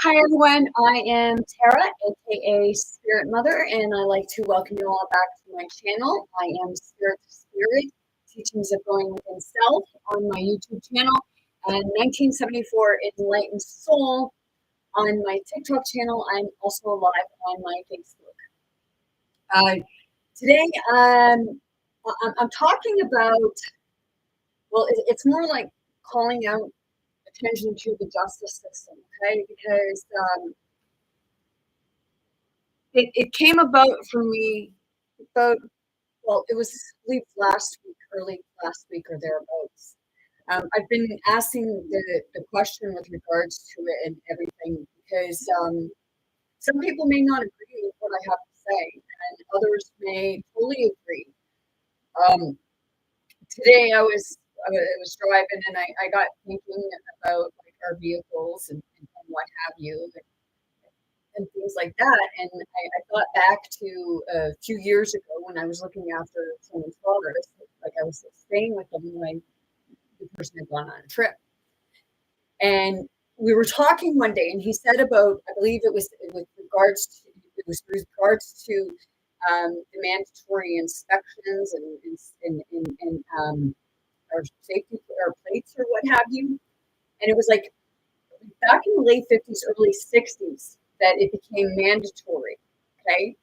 Hi everyone, I am Tara, aka Spirit Mother, and I like to welcome you all back to my channel. I am Spirit to Spirit, Teachings of Going Within Self on my YouTube channel, and 1974 Enlightened Soul on my TikTok channel. I'm also live on my Facebook. Today, I'm talking about, well, it's more like calling out attention to the justice system, okay? Because it came about for me about, well, it was, I believe, last week, early last week or thereabouts. I've been asking the question with regards to it and everything because some people may not agree with what I have to say, and others may fully agree. Today I was driving and I got thinking about like our vehicles and what have you, and things like that. And I thought back to a few years ago when I was looking after someone's father. Like I was staying with them when the person had gone on a trip. And we were talking one day, and he said about, I believe it was with regards to, the mandatory inspections and our safety our plates or what have you. And it was like back in the late 50s, early 60s that it became mandatory. Okay.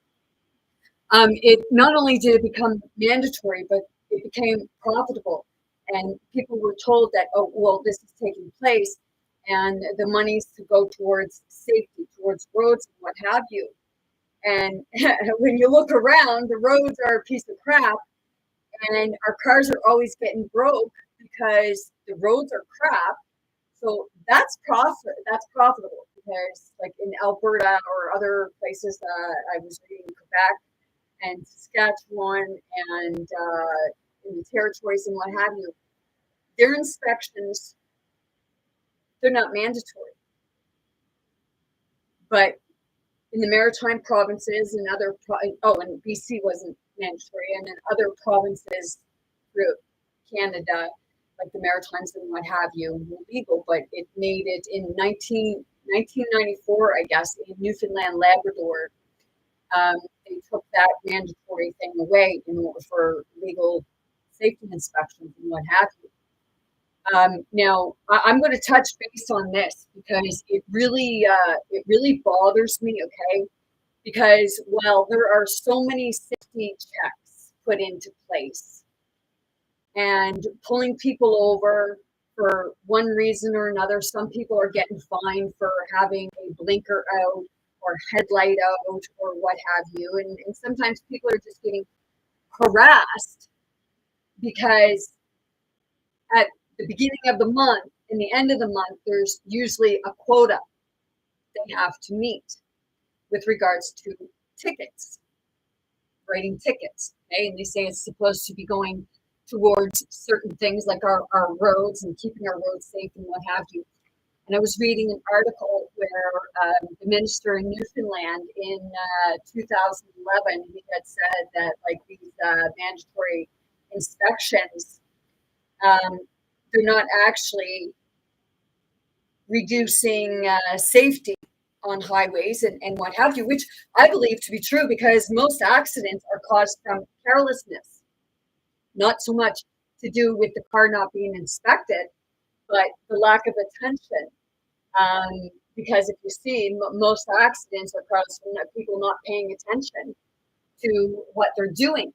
It not only did it become mandatory, but it became profitable. And people were told that, oh, well, this is taking place and the money's to go towards safety, towards roads and what have you. And when you look around, the roads are a piece of crap and our cars are always getting broke because the roads are crap. So that's profitable because, like in Alberta or other places, I was reading Quebec and Saskatchewan and in the territories and what have you, their inspections, they're not mandatory. But in the Maritime provinces and and BC wasn't mandatory, and in other provinces through Canada, like the Maritimes and what have you, legal, but it made it in 1994, I guess, in Newfoundland, Labrador. They took that mandatory thing away in order for legal safety inspections and what have you. Now, I'm going to touch base on this because it really bothers me. Okay, because while there are so many safety checks put into place and pulling people over for one reason or another, some people are getting fined for having a blinker out or headlight out or what have you, and sometimes people are just getting harassed because at the beginning of the month and the end of the month, there's usually a quota they have to meet with regards to tickets, writing tickets. Okay, and they say it's supposed to be going towards certain things like our roads and keeping our roads safe and what have you. And I was reading an article where the minister in Newfoundland in 2011, he had said that like these mandatory inspections, they're not actually reducing safety on highways and what have you, which I believe to be true because most accidents are caused from carelessness, not so much to do with the car not being inspected, but the lack of attention. Because if you see, most accidents are caused from people not paying attention to what they're doing.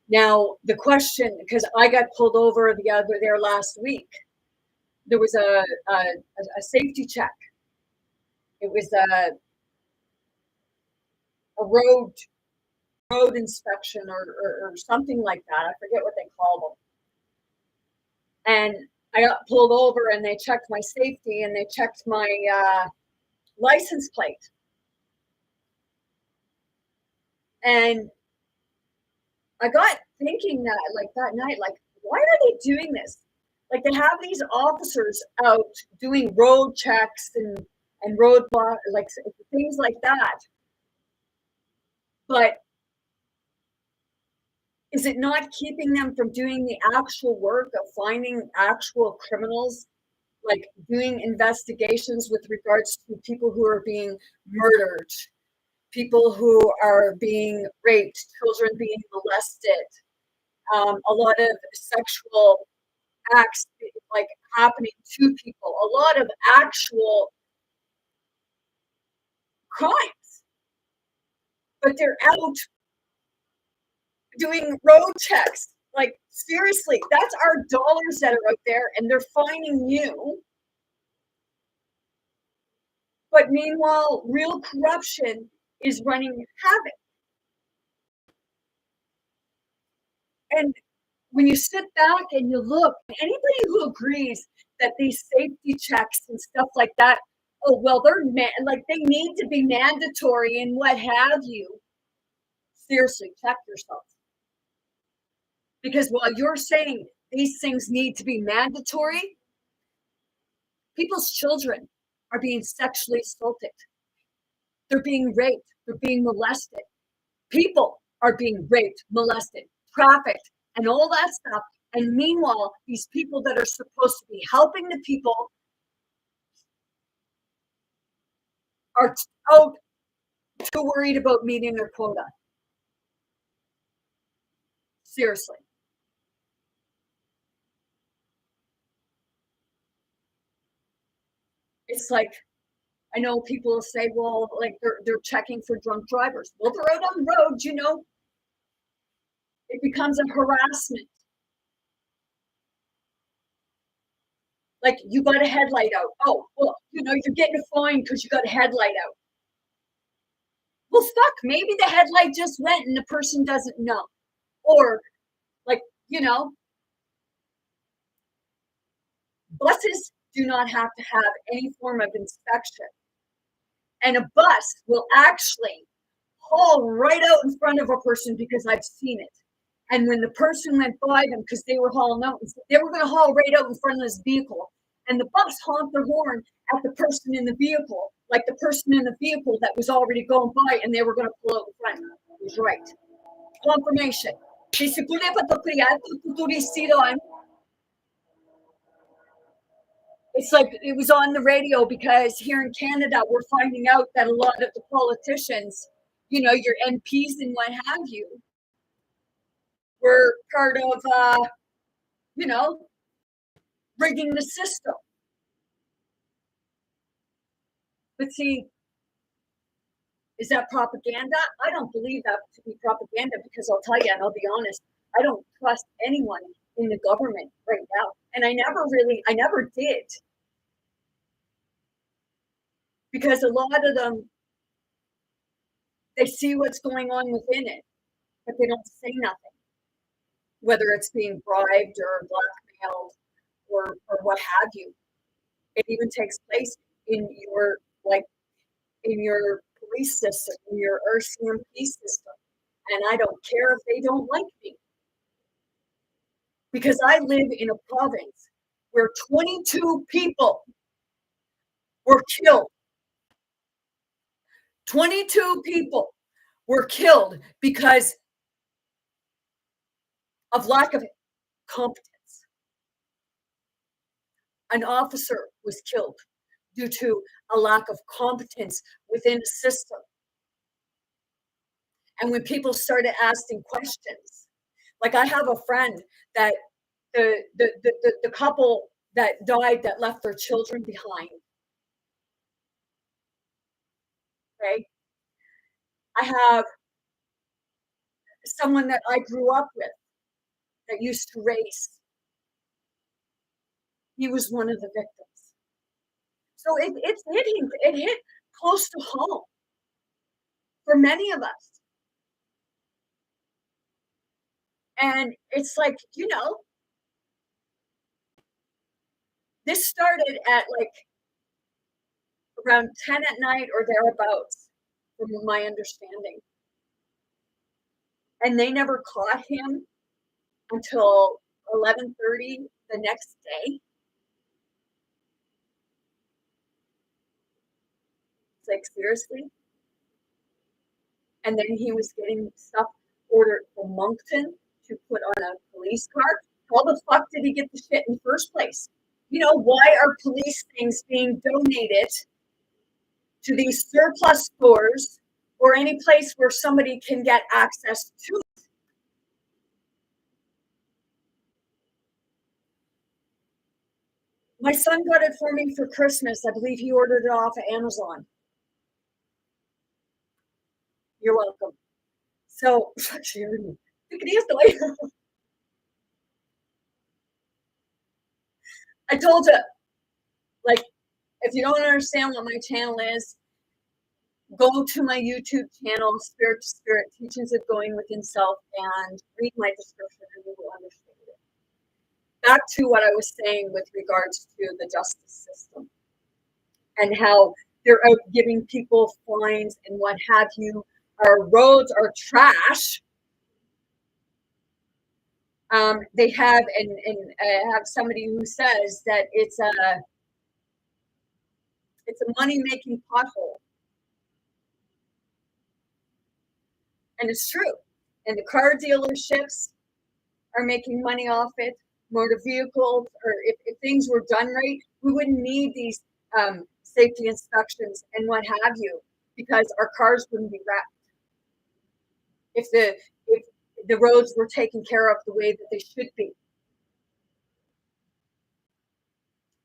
Now, the question, because I got pulled over there last week, there was a safety check. It was a road inspection or something like that. I forget what they call them. And I got pulled over and they checked my safety and they checked my license plate. And I got thinking that like that night, like, why are they doing this? Like they have these officers out doing road checks and roadblock, like things like that. But is it not keeping them from doing the actual work of finding actual criminals like doing investigations with regards to people who are being murdered, people who are being raped, children being molested, a lot of sexual acts like happening to people, a lot of actual crimes, but they're out doing road checks. Like, seriously, that's our dollars that are out there, and they're finding you. But meanwhile, real corruption is running havoc. And when you sit back and you look, anybody who agrees that these safety checks and stuff like that, oh, well, they're like they need to be mandatory and what have you. Seriously, check yourself. Because while you're saying these things need to be mandatory, people's children are being sexually assaulted. They're being raped. They're being molested. People are being raped, molested, trafficked, and all that stuff. And meanwhile, these people that are supposed to be helping the people are too worried about meeting their quota. Seriously. It's like, I know people say, well, like they're checking for drunk drivers. Well, they're out on the road, it becomes a harassment. Like, you got a headlight out. Oh, well, you're getting a fine because you got a headlight out. Well, fuck, maybe the headlight just went and the person doesn't know. Or, like, buses do not have to have any form of inspection. And a bus will actually haul right out in front of a person because I've seen it. And when the person went by them, because they were hauling out, they were going to haul right out in front of this vehicle. And the bus honked their horn at the person in the vehicle, like the person in the vehicle that was already going by, and they were going to pull out in front. It was right. Confirmation. It's like it was on the radio because here in Canada, we're finding out that a lot of the politicians, your MPs and what have you, were part of, rigging the system. But see, is that propaganda? I don't believe that to be propaganda because I'll tell you, and I'll be honest, I don't trust anyone in the government right now. And I never did. Because a lot of them, they see what's going on within it, but they don't say nothing. Whether it's being bribed or blackmailed or what have you. It even takes place in your police system, in your RCMP system. And I don't care if they don't like me. Because I live in a province where 22 people were killed. 22 people were killed because of lack of competence. An officer was killed due to a lack of competence within the system. And when people started asking questions, like I have a friend that the couple that died that left their children behind. Okay. I have someone that I grew up with that used to race. He was one of the victims. So it hit close to home for many of us. And it's like, this started at like around 10 at night or thereabouts, from my understanding. And they never caught him until 11:30 the next day. It's like, seriously? And then he was getting stuff ordered from Moncton to put on a police car. How the fuck did he get the shit in the first place? Why are police things being donated to these surplus stores or any place where somebody can get access to? My son got it for me for Christmas. I believe he ordered it off of Amazon. You're welcome. So, I told you, like, if you don't understand what my channel is, go to my YouTube channel, Spirit to Spirit, Teachings of Going Within Self, and read my description and you will understand it. Back to what I was saying with regards to the justice system and how they're out giving people fines and what have you. Our roads are trash. They have, and I have somebody who says that it's a money-making pothole. And it's true. And the car dealerships are making money off it. Motor vehicles, or if things were done right, we wouldn't need these safety inspections and what have you, because our cars wouldn't be wrecked. If the roads were taken care of the way that they should be.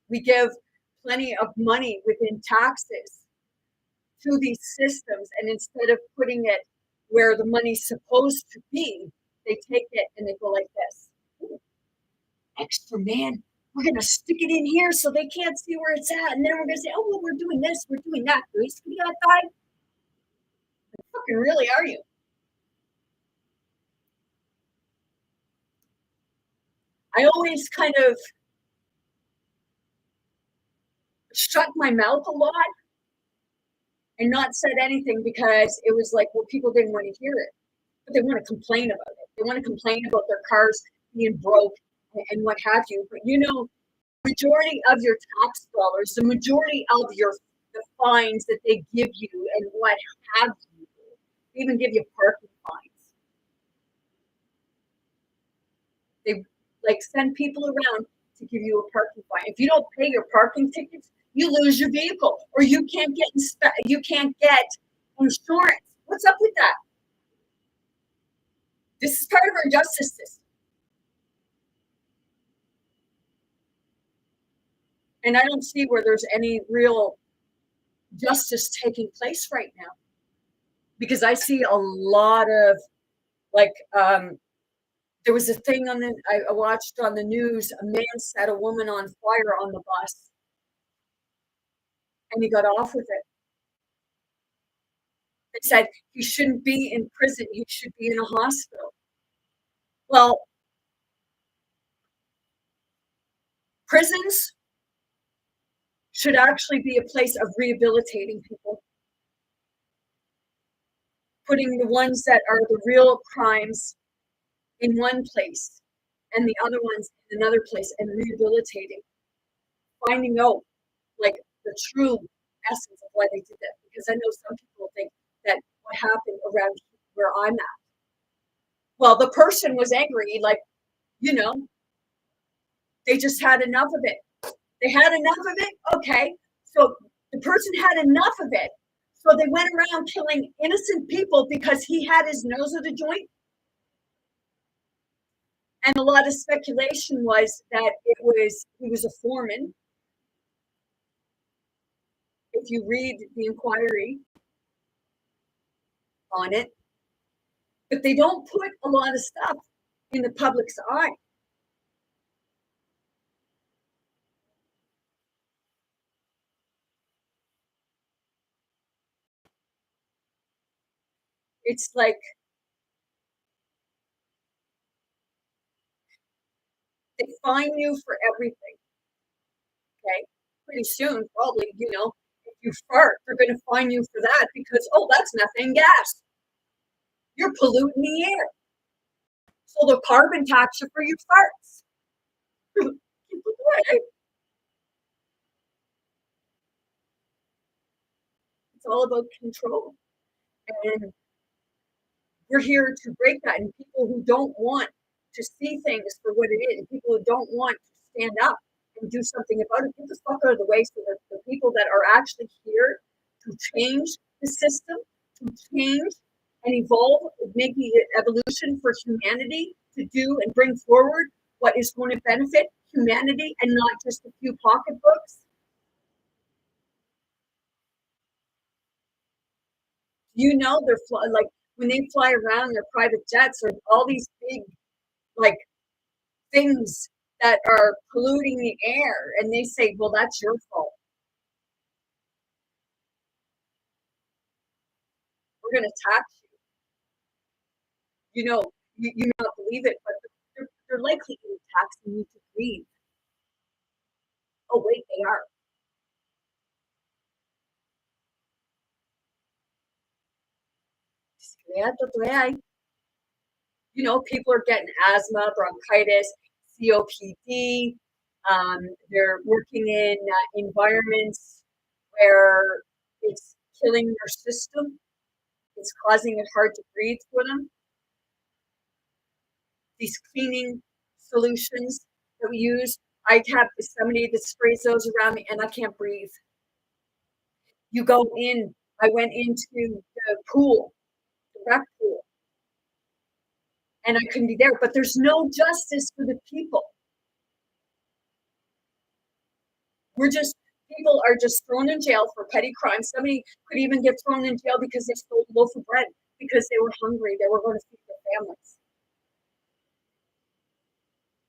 We give plenty of money within taxes to these systems, and instead of putting it where the money's supposed to be, they take it and they go like this. Ooh, extra, man. We're going to stick it in here so they can't see where it's at. And then we're going to say, oh, well, we're doing this, we're doing that. Do we see that guy? Fucking really are you? I always kind of shut my mouth a lot and not said anything because it was like, well, people didn't want to hear it, but they want to complain about it. They want to complain about their cars being broke and what have you. But majority of your tax dollars, the majority of the fines that they give you and what have you, they even give you parking fines. They send people around to give you a parking fine. If you don't pay your parking tickets, you lose your vehicle, or you can't get insurance. What's up with that? This is part of our justice system. And I don't see where there's any real justice taking place right now. Because I see a lot of there was a thing I watched on the news, a man set a woman on fire on the bus and he got off with it. It said he shouldn't be in prison, he should be in a hospital. Well, prisons should actually be a place of rehabilitating people, putting the ones that are the real crimes in one place and the other ones in another place, and rehabilitating, finding out the true essence of why they did that. Because I know some people think that what happened around where I'm at, well, the person was angry, they just had enough of it. They had enough of it. Okay. So the person had enough of it. So they went around killing innocent people because he had his nose at a joint. And a lot of speculation was that he was a foreman. If you read the inquiry on it, but they don't put a lot of stuff in the public's eye. It's like they fine you for everything. Okay. Pretty soon, probably, if you fart, they're going to fine you for that because, oh, that's methane gas. You're polluting the air. So they'll carbon tax you for your farts. It's all about control. And we're here to break that. And people who don't want to see things for what it is, people who don't want to stand up and do something about it. Get the fuck out of the way so that the people that are actually here to change the system, to change and evolve, make the evolution for humanity to do and bring forward what is going to benefit humanity and not just a few pocketbooks. You know, they're like when they fly around their private jets or all these big like things that are polluting the air, and they say, well, that's your fault. We're going to tax you. You know, you may not believe it, but they're likely going to tax you to breathe. Oh, wait, they are. You know, people are getting asthma, bronchitis, COPD. They're working in environments where it's killing their system. It's causing it hard to breathe for them. These cleaning solutions that we use, I have somebody that sprays those around me and I can't breathe. You go in, I went into the pool, the rec pool, and I couldn't be there, but there's no justice for the people. People are just thrown in jail for petty crimes. Somebody could even get thrown in jail because they stole a loaf of bread because they were hungry. They were going to feed their families.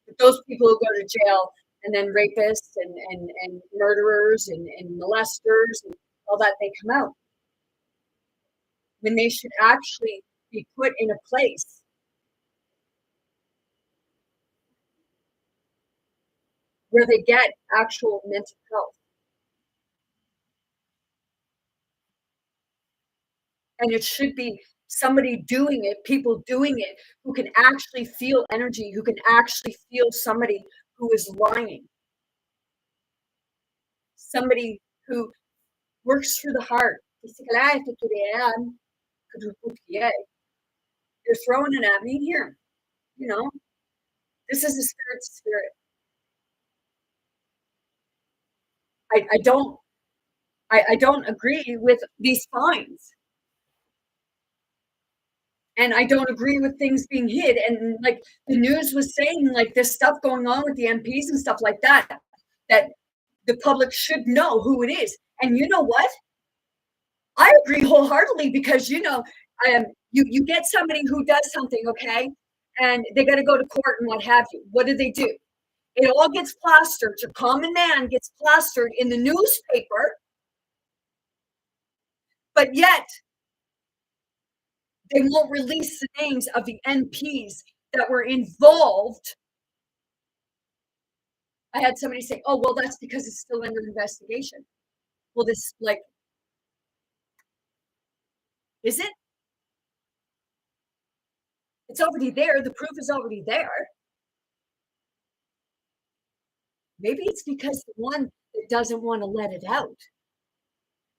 But those people who go to jail and then rapists and murderers and molesters and all that, they come out. When they should actually be put in a place where they get actual mental health. And it should be somebody doing it, people doing it, who can actually feel energy, who can actually feel somebody who is lying. Somebody who works through the heart. You're throwing it at me here. You know, this is a spirit to spirit. I don't agree with these fines. And I don't agree with things being hid. And like the news was saying, like this stuff going on with the MPs and stuff like that, that the public should know who it is. And you know what? I agree wholeheartedly because you get somebody who does something, okay, and they got to go to court and what have you. What do? It all gets plastered. Your common man gets plastered in the newspaper, but yet they won't release the names of the MPs that were involved. I had somebody say, "Oh, well, that's because it's still under investigation." Well, this like, is it? It's already there. The proof is already there. Maybe it's because the one that doesn't want to let it out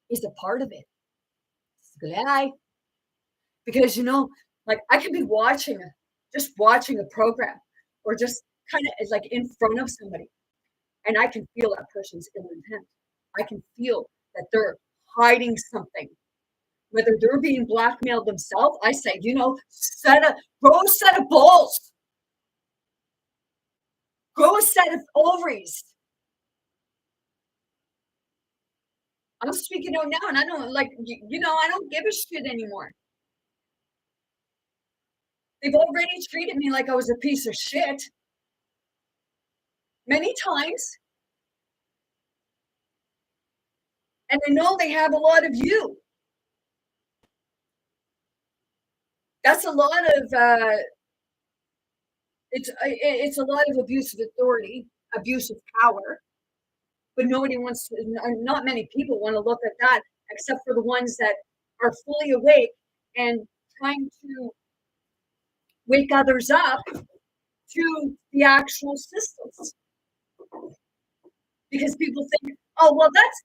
is a part of it. Because like I could be just watching a program, or just kind of like in front of somebody, and I can feel that person's ill intent. I can feel that they're hiding something, whether they're being blackmailed themselves. I say, grow a set of balls, grow a set of ovaries. I'm speaking out now, and I don't like, I don't give a shit anymore. They've already treated me like I was a piece of shit many times. And I know they have a lot of you. That's a lot of, it's a lot of abuse of authority, abuse of power. But not many people want to look at that, except for the ones that are fully awake and trying to wake others up to the actual systems. Because people think, oh, well, that's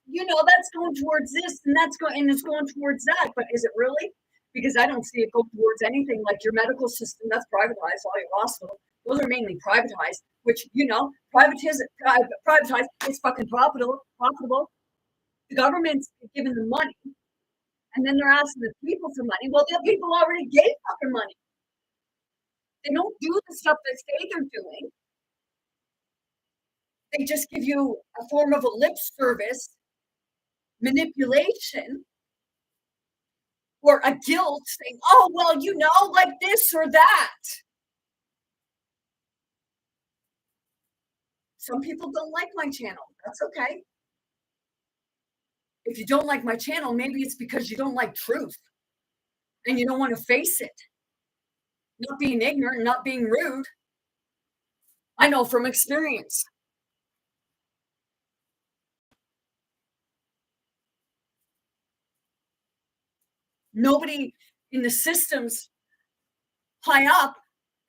going towards this and it's going towards that. But is it really? Because I don't see it go towards anything like your medical system. That's privatized. All your hospital, those are mainly privatized. which, privatize, it's fucking profitable. The government's giving them money, and then they're asking the people for money. Well, the people already gave fucking money. They don't do the stuff they say they're doing. They just give you a form of a lip service manipulation or a guilt saying, oh, well, like this or that. Some people don't like my channel. That's okay. If you don't like my channel, maybe it's because you don't like truth and you don't want to face it. Not being ignorant, not being rude. I know from experience. Nobody in the systems high up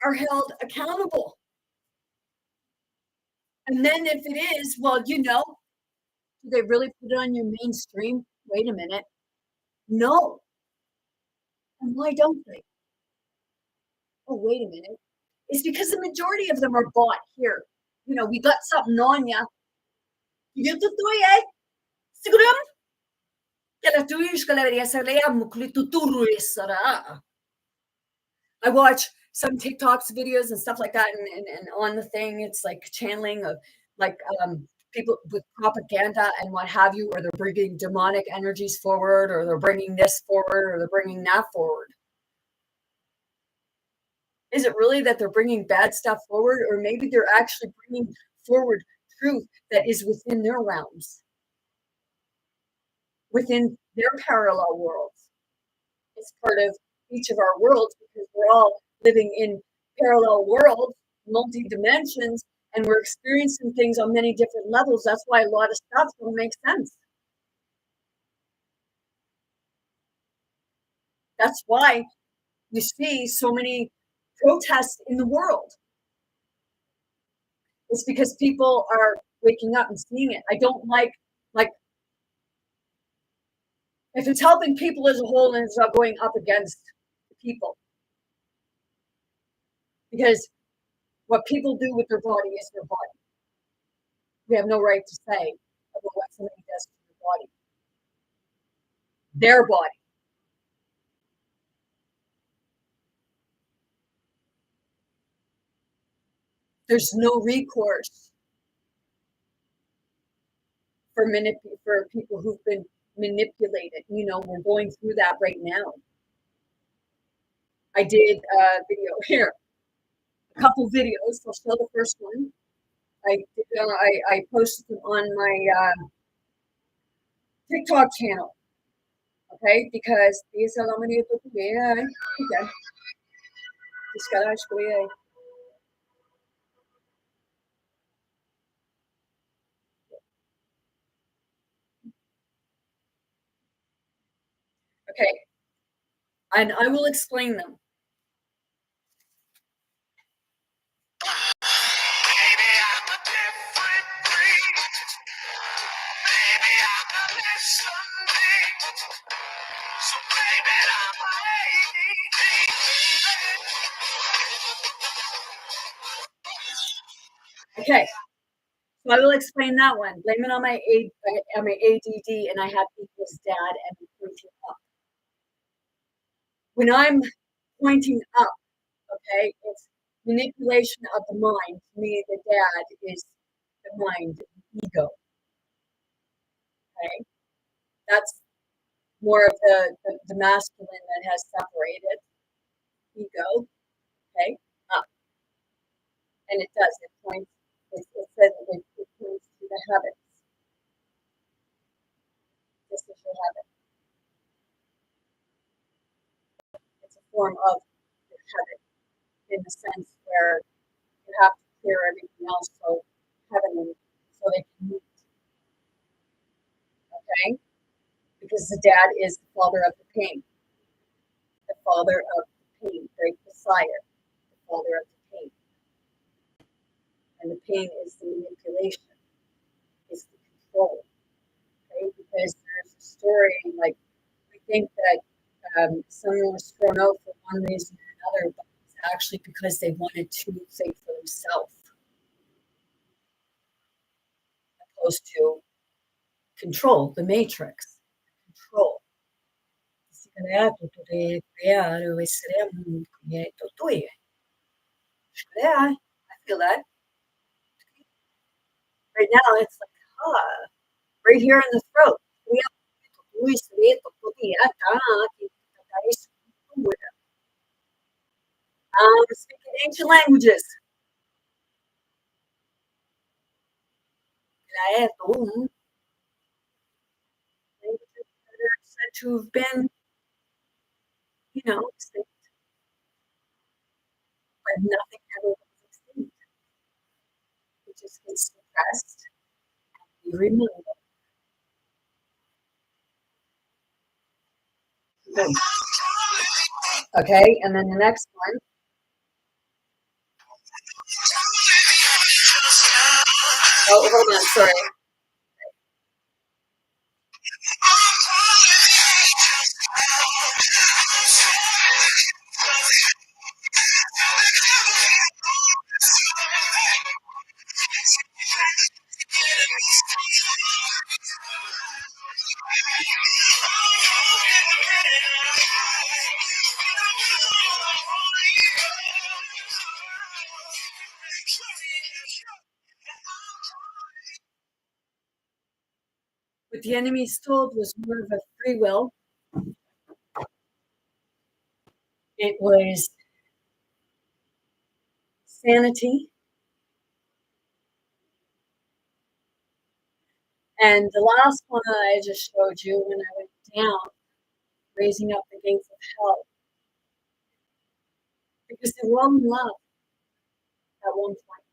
are held accountable. And then if it is, well, do they really put it on your mainstream? Wait a minute. No. And why don't they? Oh, wait a minute. It's because the majority of them are bought here. We got something on ya. I watch some TikToks videos and stuff like that, and on the thing, it's like channeling of like people with propaganda and what have you, or they're bringing demonic energies forward, or they're bringing this forward, or they're bringing that forward. Is it really that they're bringing bad stuff forward, or maybe they're actually bringing forward truth that is within their realms, within their parallel worlds? It's part of each of our worlds because we're all living in parallel worlds, multi-dimensions, and we're experiencing things on many different levels. That's why a lot of stuff don't make sense. That's why you see so many protests in the world. It's because people are waking up and seeing it. I don't like if it's helping people as a whole and it's not going up against the people. Because what people do with their body is their body. We have no right to say about what somebody does to their body. Their body. There's no recourse for people who've been manipulated. We're going through that right now. I did a video here, a couple videos. I'll show the first one. I posted them on my TikTok channel. Okay, because these are okay, and I will explain them. Okay, so I will explain that one. Blame it on my ADD, and I have equals dad and pointing up. When I'm pointing up, okay, it's manipulation of the mind. To me, the dad is the mind, the ego. Okay, that's more of the masculine that has separated. Ego, okay, up, and it does. It points. It says it points to the heavens. This is your heaven. It's a form of your heaven in the sense where you have to clear everything else so heaven so they can meet. Okay, because the dad is the father of the pain, the father of the pain, great Messiah, the father of the pain, and the pain is the manipulation, is the control. Okay, because there's a story like we think that someone was thrown out for one reason or another, but it's actually because they wanted to think for themselves. supposed to control the matrix. Control. Si creato to creare o essere creato tu. I feel that. Right now, it's like, right here in the throat. Speaking ancient languages. Languages that are said to have been, extinct, but nothing ever was extinct. It just gets suppressed and removed. Okay, and then the next one. Oh, hold on, sorry. What the enemy stole was more of a free will. It was sanity. And the last one I just showed you when I went down, raising up the gates of hell. Because they were all in love at one point.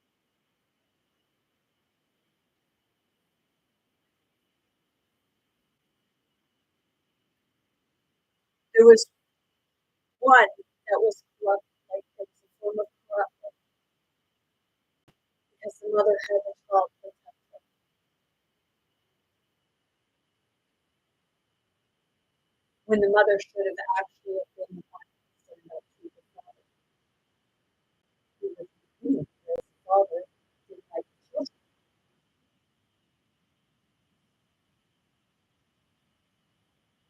There was one that was corrupt, like it was a form of corruption, because the mother had a child protector. When the mother should have actually been the one to stand up to the father. He was the father didn't like the children.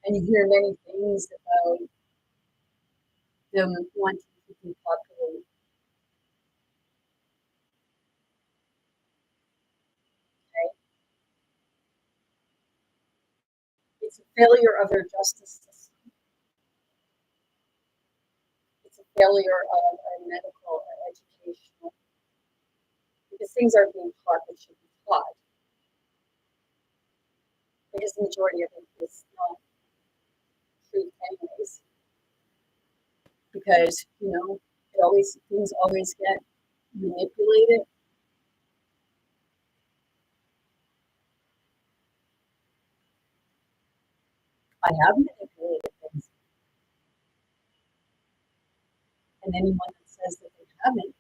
And you hear many things about them wanting to depopulate. Okay? It's a failure of their justice system. It's a failure of our medical or educational, because things are being taught that should be taught. Because the majority of it is not truth anyways. Because, things always get manipulated. I have manipulated things. And anyone that says that they haven't,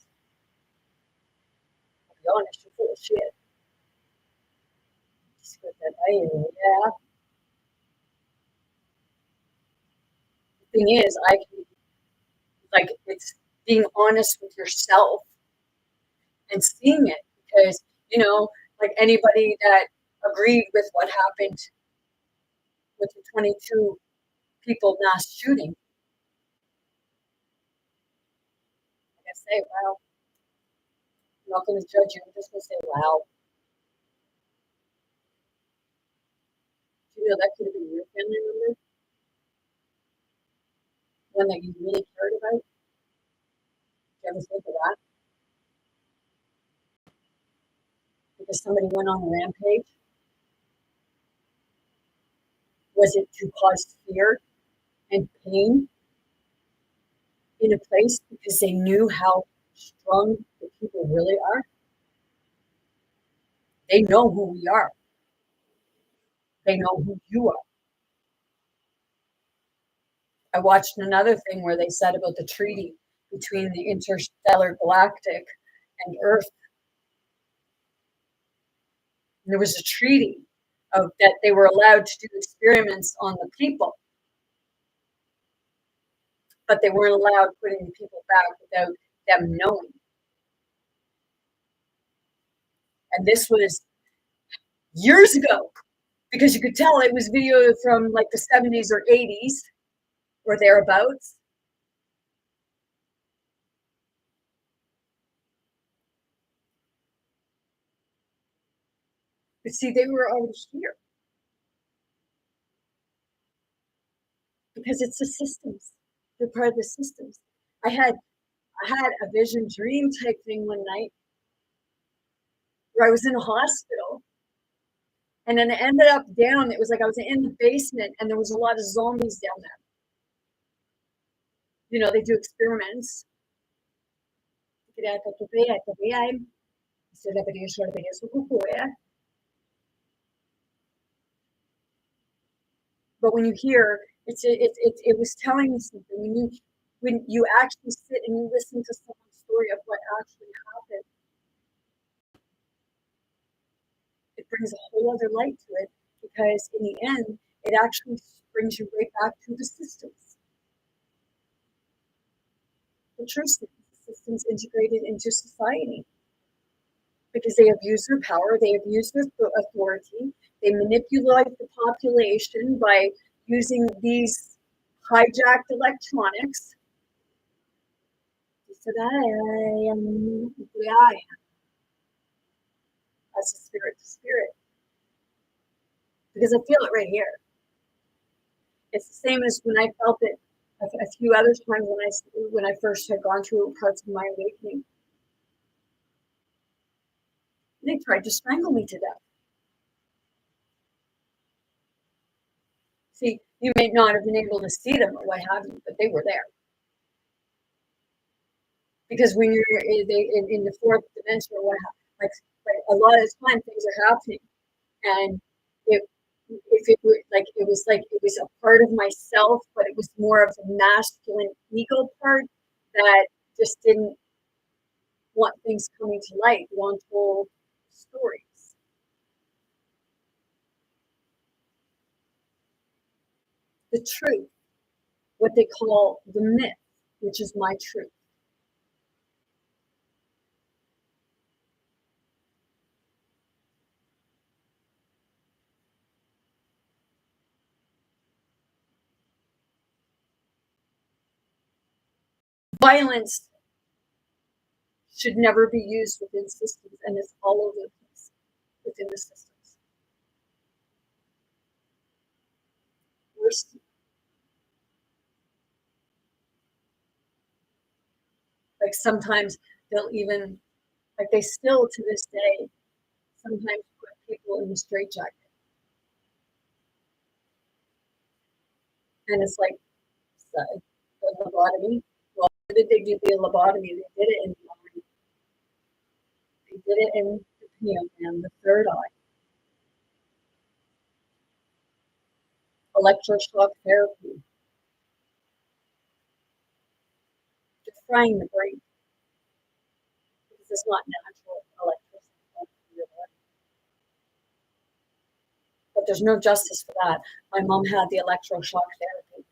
I'll be honest, you're full of shit. Just with that, yeah. The thing is, it's being honest with yourself and seeing it, because, like anybody that agreed with what happened with the 22 people mass shooting, I say, wow, I'm not going to judge you. I'm just going to say, wow. That could have been your family member, one that you really cared about. Did you ever think of that? Because somebody went on a rampage? Was it to cause fear and pain in a place because they knew how strong the people really are? They know who we are. They know who you are. I watched another thing where they said about the treaty between the interstellar galactic and Earth. And there was a treaty of that they were allowed to do experiments on the people, but they weren't allowed putting the people back without them knowing. And this was years ago, because you could tell it was video from like the 70s or 80s or thereabouts. But see, they were already here because it's the systems. They're part of the systems. I had a vision dream type thing one night where I was in a hospital, and then it ended up down. It was like I was in the basement and there was a lot of zombies down there. You know, they do experiments. But when you hear it was telling me something. When you actually sit and you listen to someone's story of what actually happened, it brings a whole other light to it, because in the end, it actually brings you right back to the systems. The true systems integrated into society, because they abuse their power, they abuse their authority, they manipulate the population by using these hijacked electronics. So that I am the I am as a spirit to spirit, because I feel it right here. It's the same as when I felt it a few other times when I first had gone through parts of my awakening. They tried to strangle me to death. See, you may not have been able to see them or what have you, but they were there. Because when you're in the fourth dimension or what have you, like a lot of the time things are happening, and if it were like it was a part of myself, but it was more of the masculine ego part that just didn't want things coming to light, the untold stories. The truth, what they call the myth, which is my truth. Violence should never be used within systems, and it's all over the place within the systems. Worst. Like sometimes they'll even, like they still to this day, sometimes put people in the straitjacket. And it's like the lobotomy. Well, when did they do the lobotomy? They did it in the arm. They did it in the pineal gland, the third eye. Electroshock therapy. Just frying the brain. Because it's not natural electricity. But there's no justice for that. My mom had the electroshock therapy.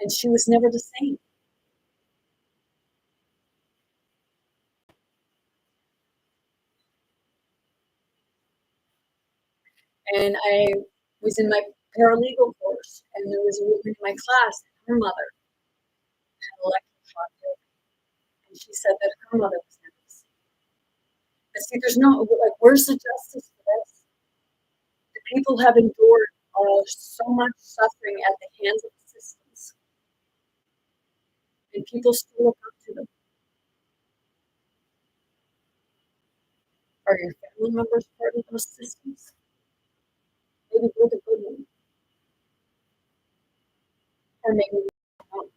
And she was never the same. And I was in my paralegal course, and there was a woman in my class, her mother had electroshock therapy. And she said that her mother was never the same. But see, there's no, like, where's the justice for this? The people have endured so much suffering at the hands of the systems, and people still look up to them. Are your family members part of those systems? Maybe we're the good one. Or maybe we don't,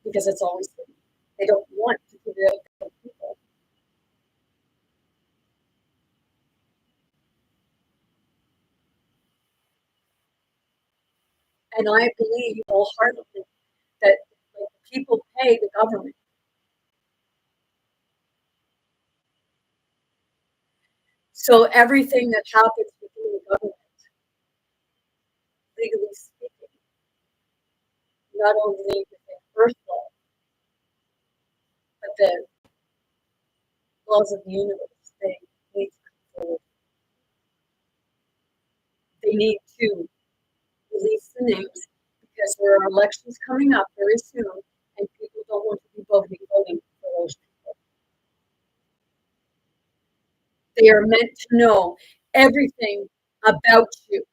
because it's always been. They don't want to give it out to people. And I believe wholeheartedly that like, people pay the government. So everything that happens within the government, legally speaking, not only within Earth law, but the laws of the universe, They need to release the names because there are elections coming up very soon, and people don't want to be voting for those people. They are meant to know everything about you.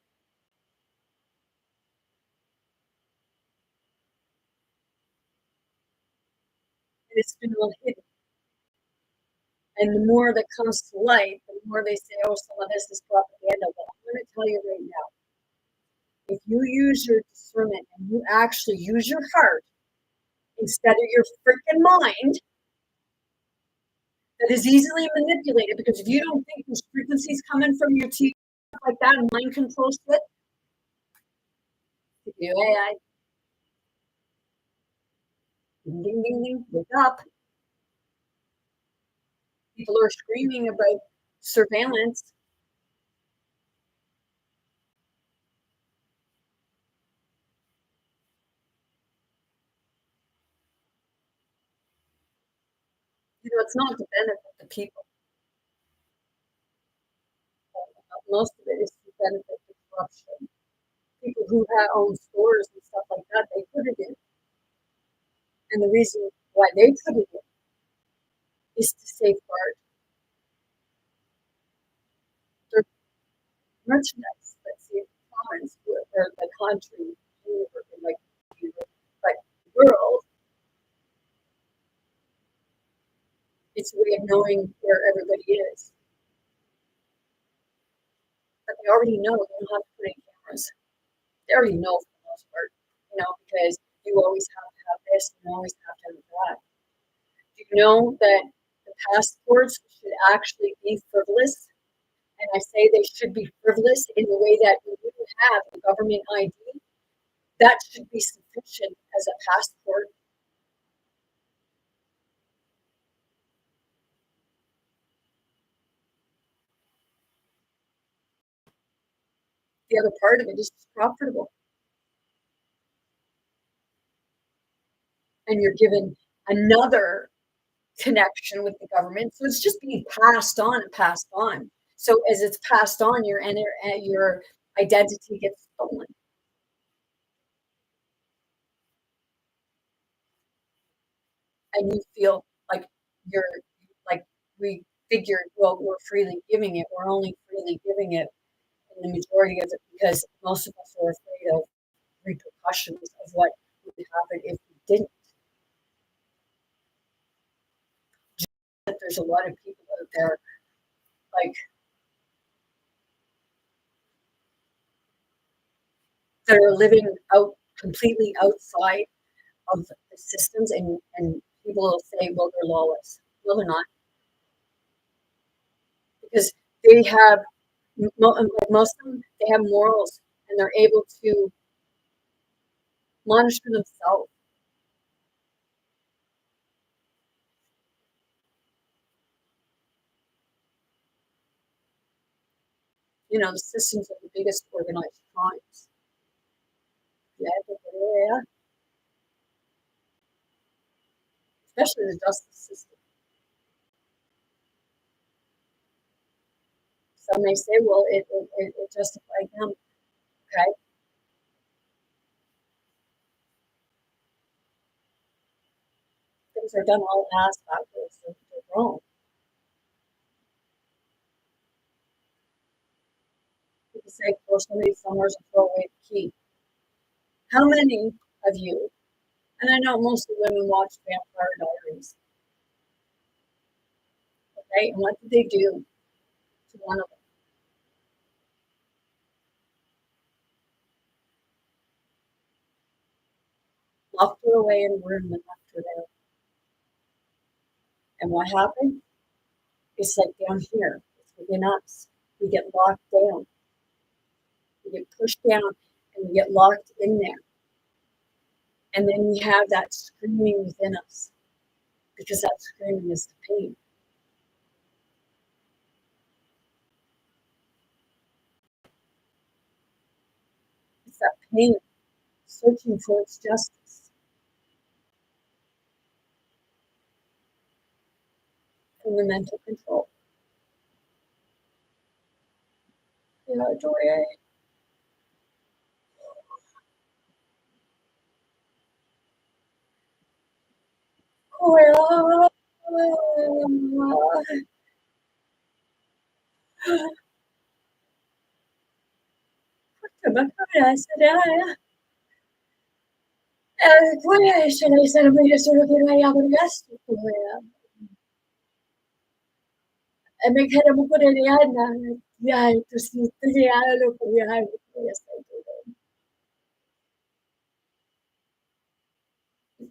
And it's been all hidden. And the more that comes to light, the more they say, oh, some of this is propaganda. But I'm going to tell you right now, if you use your discernment and you actually use your heart instead of your freaking mind, that is easily manipulated, because if you don't think there's frequencies coming from your TV like that, mind control shit, you AI, ding, ding, ding, ding, wake up. People are screaming about surveillance. You know, it's not to benefit the people. Most of it is to benefit the corruption. People who own stores and stuff like that, they put it in. And the reason why they put it in is to safeguard their merchandise. Let's see, commons or the country, like but the world, it's a way of knowing where everybody is. But they already know they don't have to put in cameras. They already know for the most part, because you always have to have this, and you always have to have that. Do you know that the passports should actually be frivolous? And I say they should be frivolous in the way that when you have a government ID, that should be sufficient as a passport. The other part of it is profitable. And you're given another connection with the government. So it's just being passed on and passed on. So as it's passed on, your identity gets stolen. And you feel like you're like we figured, well, we're freely giving it. We're only freely giving it in the majority of it because most of us are afraid of repercussions of what would happen if we didn't. There's a lot of people out there like that are living out completely outside of the systems, and people will say, well, they're lawless. Well, they're not, because they have most of them, they have morals, and they're able to monitor themselves. The systems are the biggest organized crimes. Yeah, yeah, especially the justice system. Some may say, well, it justified them. Okay. Things are done all ass backwards. They're wrong. People say, throw somebody somewhere and throw away the key. How many of you, and I know most of the women watch Vampire Diaries, okay, and what did they do to one of them? Locked her away in a room and left her there. And what happened? It's like down here, it's within us. We get locked down, we get pushed down, and we get locked in there. And then we have that screaming within us, because that screaming is the pain. It's that pain searching for its justice. From the mental control. Yeah, Joy. Oh, me quedamos con Eliana. Ya, entonces, ya lo que ya, ya está todo.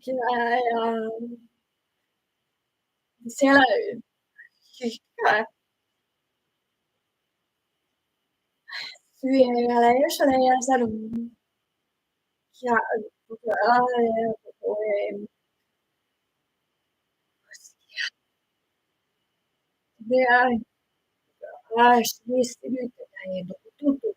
Ya, sea, ya, sí, a la eso le ya salud. Ya, ya, işte bir tutto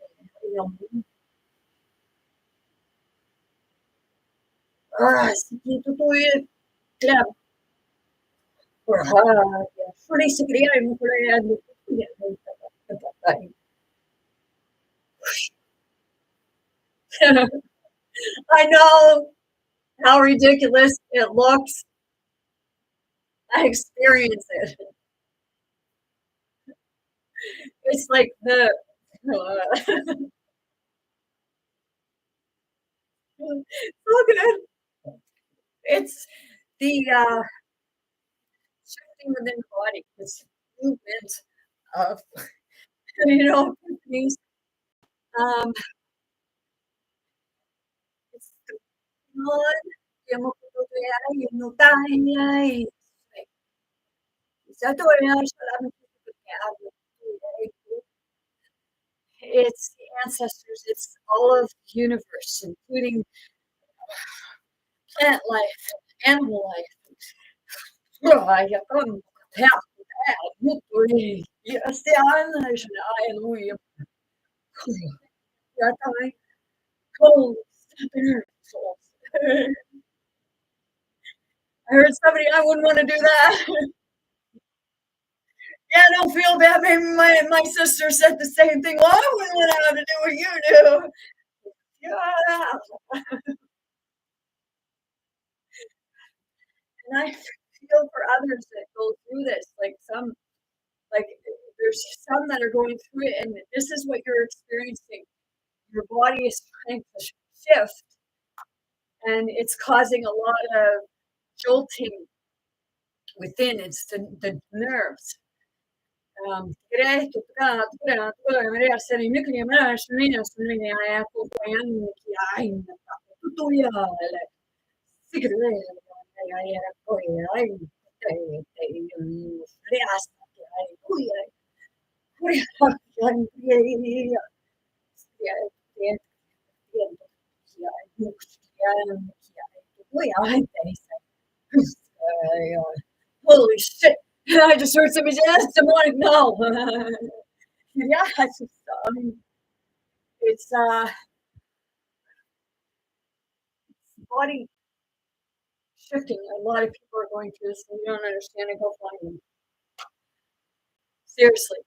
sì, tutto il club. Fuori si crea in I know how ridiculous it looks. I experience it. It's like the look at it. It's the shifting within the body, this movement of things. Um, it's the blood, it's the ancestors, it's all of the universe, including plant life, animal life. I heard somebody, I wouldn't want to do that. Yeah, don't feel bad. Maybe my sister said the same thing. Well, I wouldn't want to have to do what you do. Yeah. And I feel for others that go through this. Like, there's some that are going through it, and this is what you're experiencing. Your body is trying to shift, and it's causing a lot of jolting within. It's the nerves. Holy shit! I just heard somebody say that's demonic. No, yeah, it's just, it's body shifting. A lot of people are going through this, and you don't understand it. Go find them. Seriously,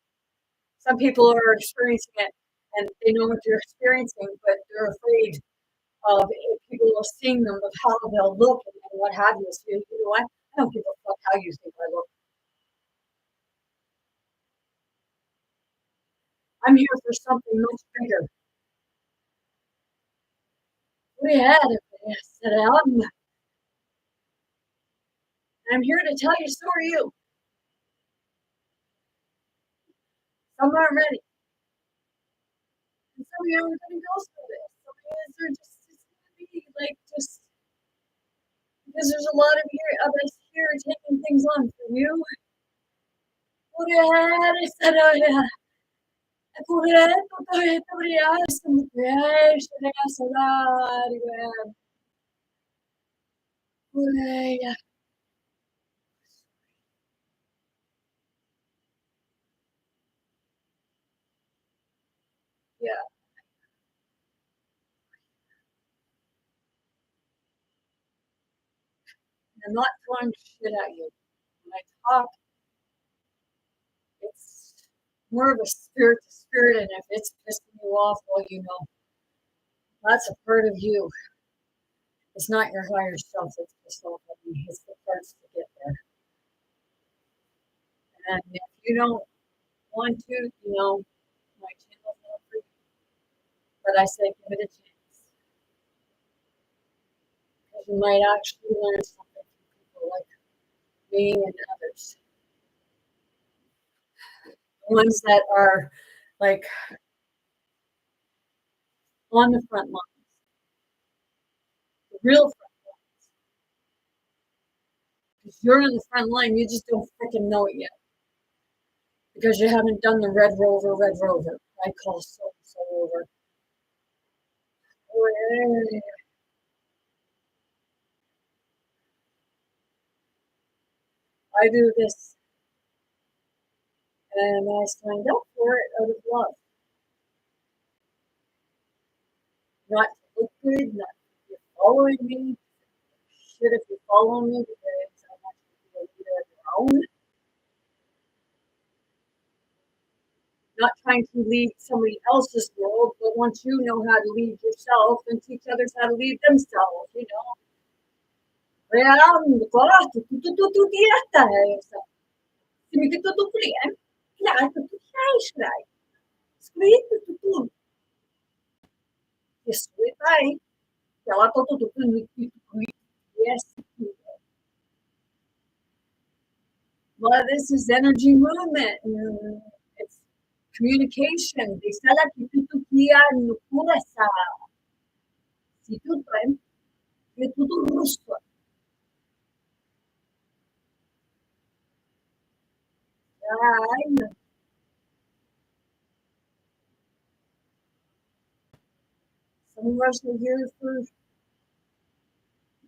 some people are experiencing it, and they know what they're experiencing, but they're afraid of people seeing them, of how they'll look, and what have you. So, you know what? I don't give a fuck how you think I look. I'm here for something much bigger. We had it. Said, I'm here to tell you, so are you. Some aren't ready. And some of you aren't going to go through this. Some of you are just, it's going to be like just because there's a lot of us here taking things on for you. I said, oh, yeah. Yeah, I'm not throwing shit at you. When I talk, it's more of a spirit to spirit, and if it's pissing you off, well, you know, that's a part of you. It's not your higher self that's pissed off at me. It's the parts to get there. And if you don't want to, you know, my channel's not for you. But I say give it a chance. Because you might actually learn something from people like me and others. The ones that are like on the front lines, the real front lines. Because you're on the front line, you just don't freaking know it yet. Because you haven't done the Red Rover. I call so and so over. I do this, and I signed up for it out of love. Not to look good, not if you're following me. Shit, if you follow me, because I want you to be a leader of your own. Not trying to lead somebody else's world, but once you know how to lead yourself and teach others how to lead themselves, you know. Yes. Well, this is energy movement. It's communication. Some of us are here for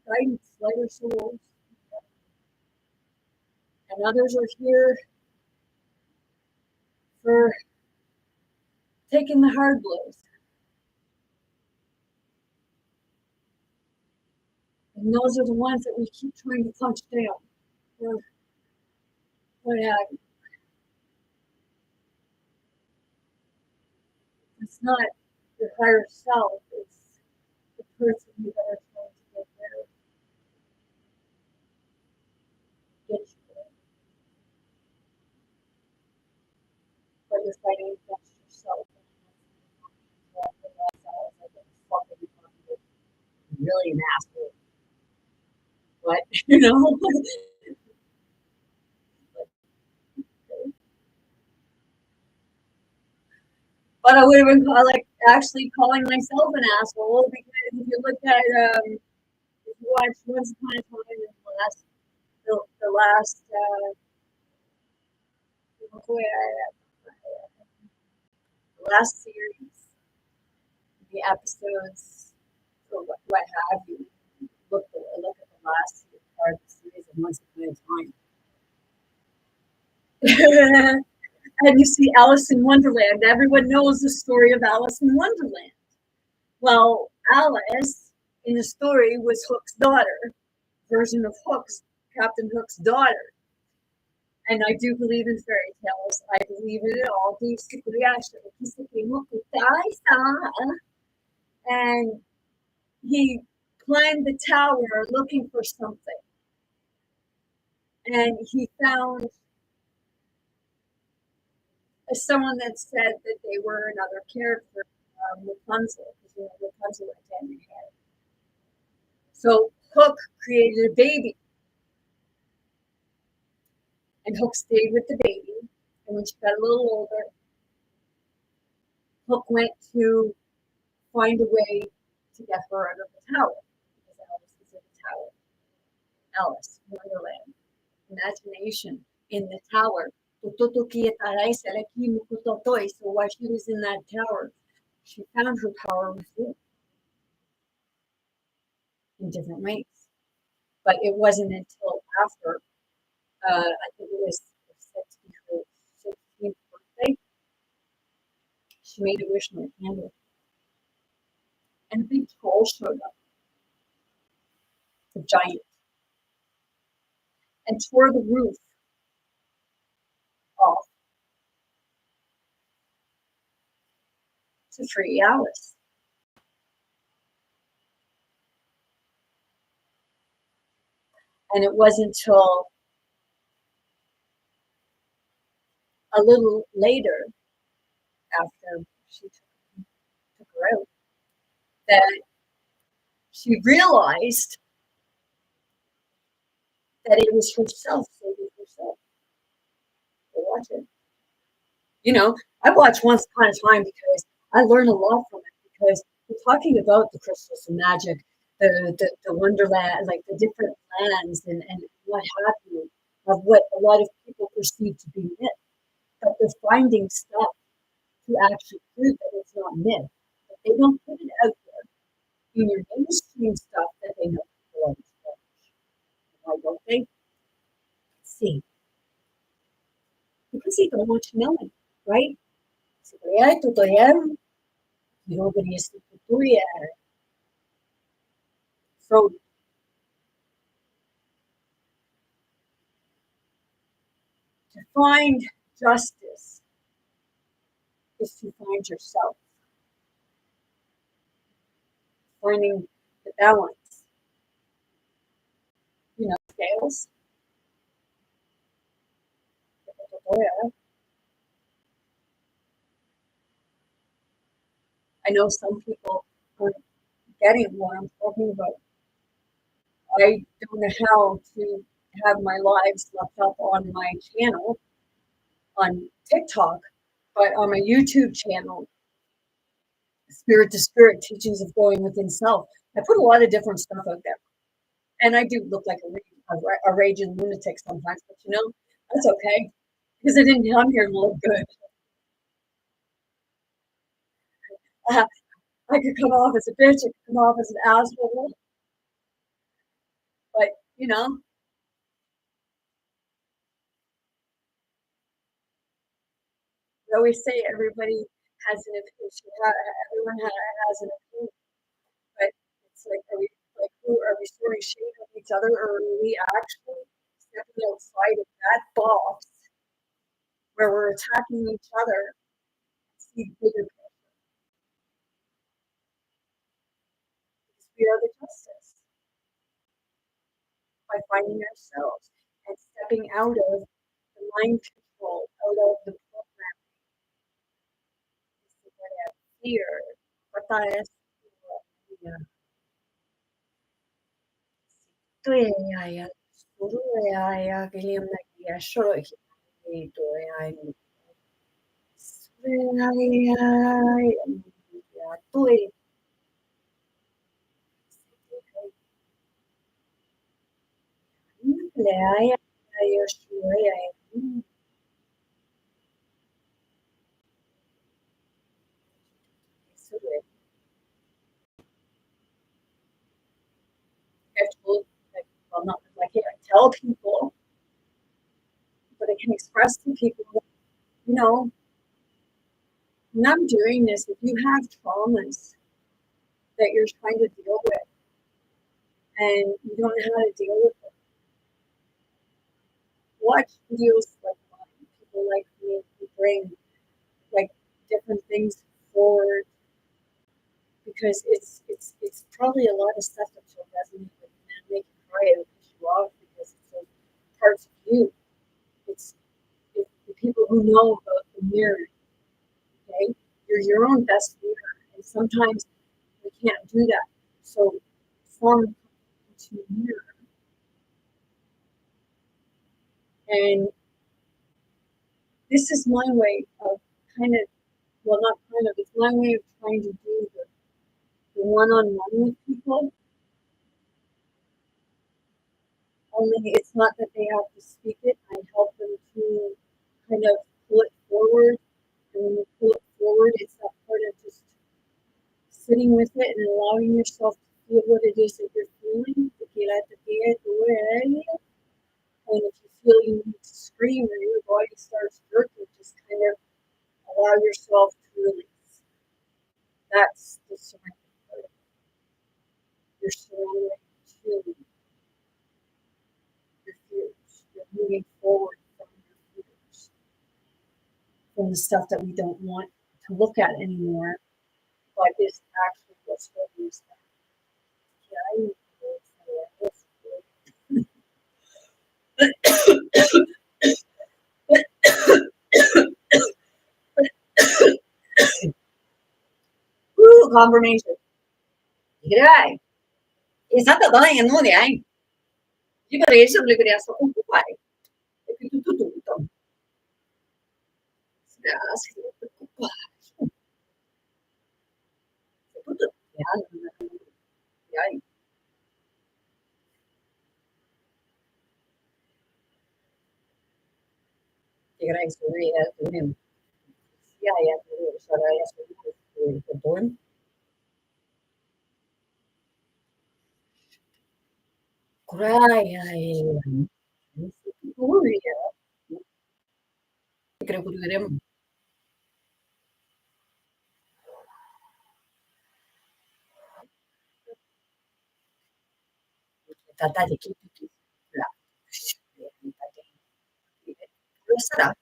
guidance, lighter souls, and others are here for taking the hard blows. And those are the ones that we keep trying to punch down. Or what have you. It's not your higher self, it's the person you are trying to get there. Get you there. But you're fighting against yourself. Really an asshole. But, you know, but I would have been like actually calling myself an asshole because if you look at if you watch Once Upon a Time in the last series, the episodes or what have you, look at the last part of the series of Once Upon a Time. And you see Alice in Wonderland. Everyone knows the story of Alice in Wonderland. Well, Alice in the story was Hook's daughter, version of Captain Hook's daughter. And I do believe in fairy tales. I believe in it all. And he climbed the tower looking for something. And he found someone that said that they were another character, Rapunzel, because Rapunzel had tiny hair. So Hook created a baby. And Hook stayed with the baby. And when she got a little older, Hook went to find a way to get her out of the tower. Because Alice was in the tower. Alice, Wonderland. Imagination in the tower. So while she was in that tower, she found her power within in different ways. But it wasn't until after, I think it was her 16th birthday, she made a wish on a candle. And a big troll showed up, a giant, and tore the roof off to free Alice. And it wasn't until a little later, after she took her out, that she realized that it was herself saving herself. So watch it. You know, I watched Once Upon a Time because I learned a lot from it, because we're talking about the crystals and magic, the wonderland, like the different lands and what have you, of what a lot of people perceive to be myth. But they're finding stuff to actually prove that it's not myth. But they don't put it out there in your mainstream stuff that they know people understand. Why don't they? Let's see. Because they don't want you knowing, right? Si kaya totoo yan, nobody is totoo yan. So to find justice is to find yourself, finding the balance. You know, scales. I know some people aren't getting what I'm talking about. I don't know how to have my lives left up on my channel on TikTok, but on my YouTube channel, Spirit to Spirit Teachings of Going Within Self, I put a lot of different stuff out there. And I do look like a raging lunatic sometimes, but you know, that's okay, because I didn't come here to look good. I could come off as a bitch, I could come off as an asshole, but you know, I always say everybody has an opinion, everyone has an opinion, but it's like, are we throwing shade at each other, or are we actually stepping outside of that box where we're attacking each other, see bigger picture? Because we are the justice by finding ourselves and stepping out of the mind control, out of the program, fear. What is fear? Suruaya Giliamagia Shoroki Doyan Suraya Tui Leaya Yoshua. Well, not like I can't tell people, but I can express to people that, you know, when I'm doing this, if you have traumas that you're trying to deal with and you don't know how to deal with it, watch videos like mine. People like me who bring like different things forward, because it's probably a lot of stuff that you'll resonate with and make you cry and push you off, because it's those parts of you. It's the people who know about the mirror. Okay, you're your own best mirror, and sometimes we can't do that. So form into a mirror, and this is my way of kind of, well, not kind of, it's my way of trying to do the one-on-one with people. Only it's not that they have to speak it. I help them to kind of pull it forward. And when you pull it forward, it's that part of just sitting with it and allowing yourself to feel what it is that you're feeling. And if you feel you need to scream or your body starts jerking, just kind of allow yourself to release. That's the surrender part. You're surrendering to your fears. You're moving forward from your fears, from the stuff that we don't want to look at anymore. but is actually what's holding us back. Yeah, confirmation. G'day. Is that the line in the eye? You got to somebody could ask why. If you do them. Yeah. Tigray Suriya Tunim. Yeah, Saraya Suriya. Kuraya. Suriya. Creo que diremos. Tata de Kiki. Sarà.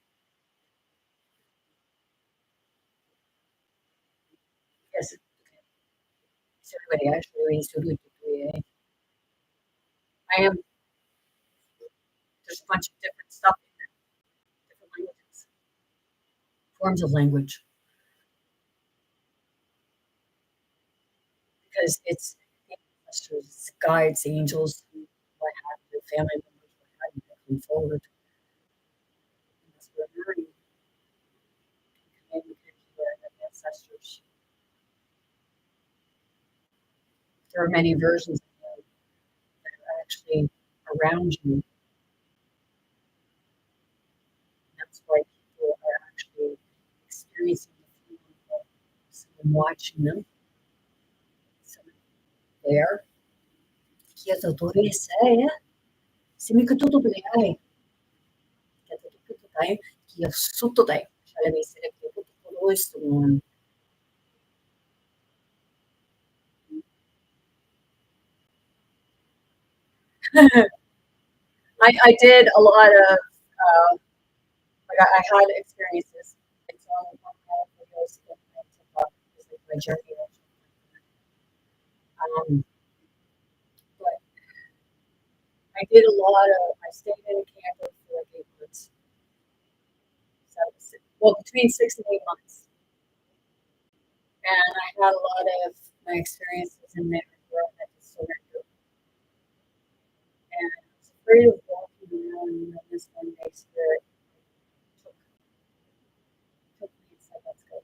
Yes. Everybody actually Suriya. I am. There's a bunch of different stuff in there, different languages, forms of language, because it's ancestors, guides, angels, what have you, family members, what have you, that come forward. And that's what we're learning and communicate with our ancestors. There are many versions of you that are actually around you. And that's why people are actually experiencing the feeling of someone watching them, someone there. Chiedo dove sei? Se mi tutto bene, chiedo tutto dai, chi ho sotto dai, cioè le essere che tutto questo. I did a lot of like I had experiences. It's on videos and TikTok, just like my journey. But I did a lot of. I stayed in a camper for like 8 months. Well, between 6 and 8 months, and I had a lot of my experiences in there where I had to surrender. And I was afraid of walking around, and then this one day spirit took me and said, "Let's go.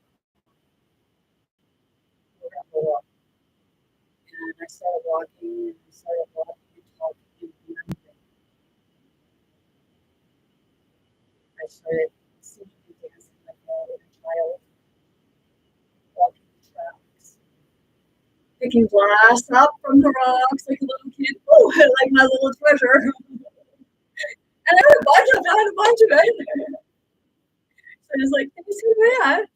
We're gonna go walk." And I started walking, and I started walking and talking and remembering. I started singing and dancing like a child, walking the tracks, picking glass up from the rocks like a little kid. Oh, like my little treasure. And I had a bunch of it. So I was like, can you see that?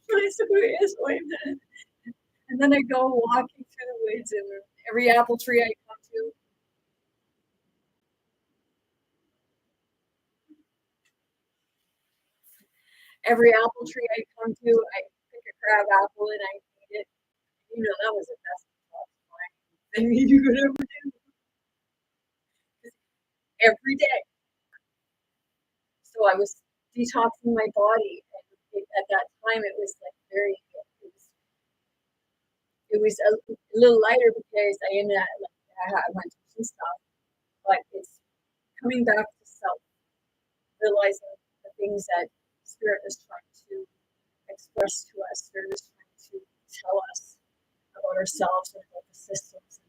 And then I go walking through the woods, and every apple tree I come to, I pick a crab apple and I eat it. That was the best thing you could ever do. Every day. So I was detoxing my body, and at that time it was like it was a little lighter because I ended up I went through some stuff, but it's coming back to self, realizing the things that spirit is trying to express to us, spirit is trying to tell us about ourselves and about the systems,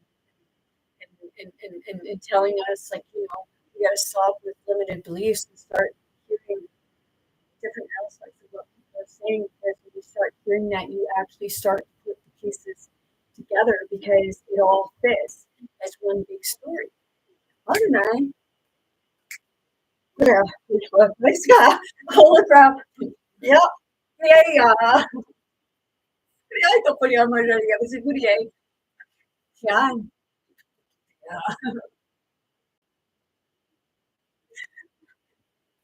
and telling us like we got to stop with limited beliefs and start hearing different aspects of what people are saying, because when you start hearing that, you actually start to put the pieces together because it all fits as one big story. Other than yeah, let's go. Holy crap. Yep. Yeah. Kaya ito po yung mga siguro yan. Yan. Yeah.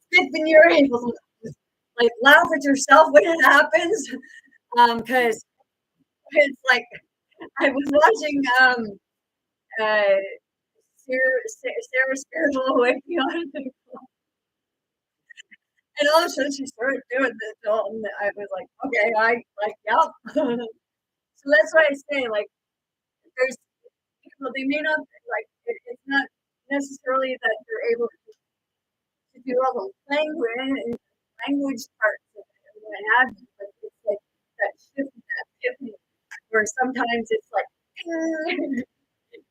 Spin your ankles. Like laugh at yourself when it happens. Because It's like I was watching uh Sarah Spiritual Awakening, and all of a sudden she started doing this, and I was like, okay, I like, yep. So that's why I say, like, there's people, they may not, like, it's not necessarily that they're able to do all the language parts of it and what have you, but it's like that shift, that epiphany, where sometimes it's like,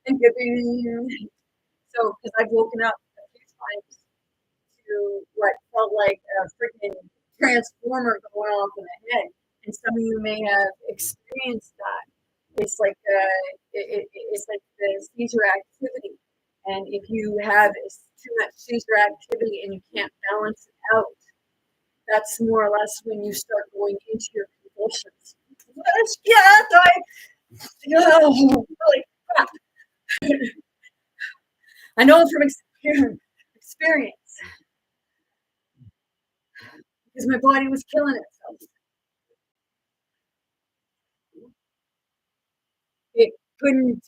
and giving. So, because I've woken up a few times to what felt like a freaking transformer going off in the head, and some of you may have experienced that. It's like it's like the seizure activity, and if you have too much seizure activity and you can't balance it out, that's more or less when you start going into your convulsions. Yeah, holy crap. I know from experience because my body was killing itself. It couldn't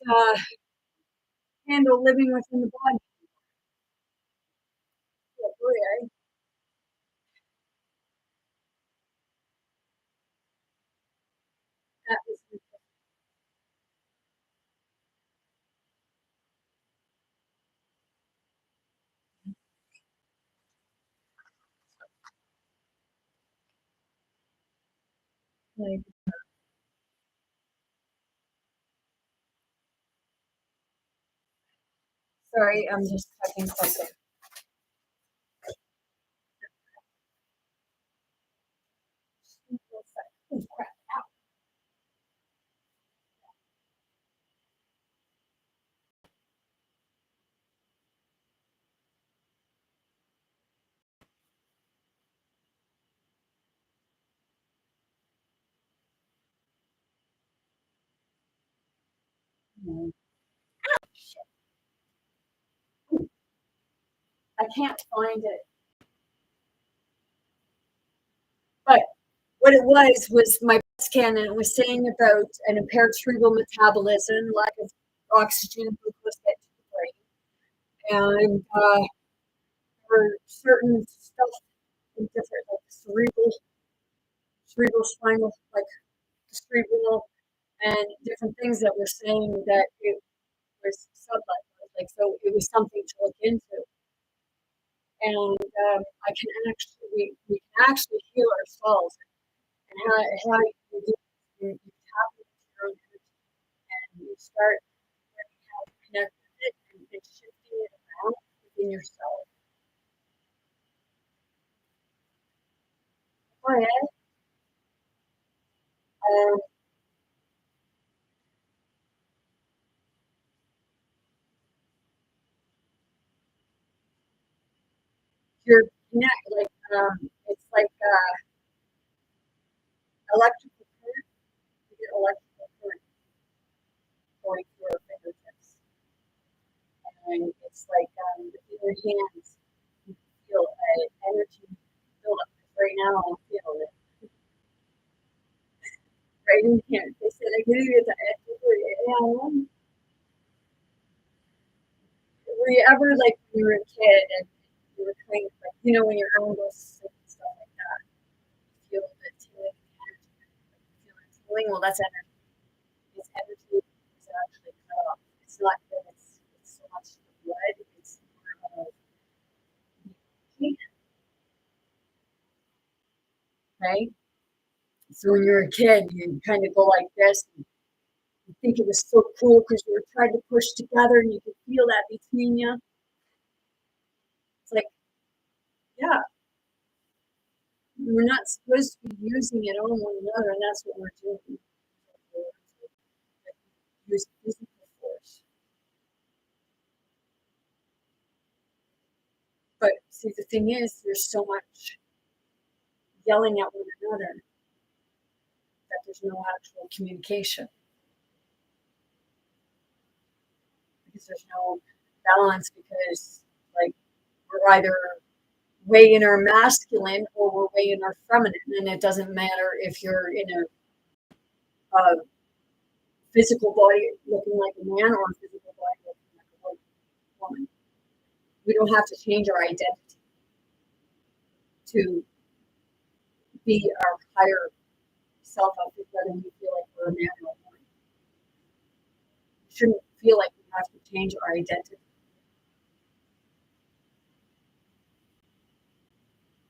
handle living within the body. Yeah, boy, that was like, sorry, I'm just typing something. Oh, crap. No, I can't find it. But what it was my scan, and it was saying about an impaired cerebral metabolism, lack of oxygen and glucose get to the brain, and for certain stuff in different, like cerebral spinal, like cerebral, and different things that were saying that it was sublevel, like, so it was something to look into. And I can actually, we can actually heal ourselves, and how you do, you tap into your own energy, and you start learning how to connect with it, and shifting it around within yourself. Oh yeah. Um, you're connect, like, it's like electrical current. You get electrical current going through your fingertips, and it's like within your hands, you feel an energy build up. Right now, I'm feeling it right in here. They said I could get the yeah. Were you ever like when you were a kid and you were kind of like, when your arm goes sick and stuff like that, you feel the tingling energy, like you feel it tingling? Well, that's energy. It's energy is actually cut off. It's not that it's so much the blood, it's more of heat, right? So when you're a kid, you kind of go like this. And you think it was so cool because you were trying to push together and you could feel that between you. It's like, yeah, we're not supposed to be using it on one another, and that's what we're doing. Use physical force. But see, the thing is, there's so much yelling at one another that there's no actual communication because there's no balance because, like, we're either way in our masculine or we're way in our feminine, and it doesn't matter if you're in a physical body looking like a man or a physical body looking like a woman. We don't have to change our identity to be our higher self outfit, whether we feel like we're a man or a woman. We shouldn't feel like we have to change our identity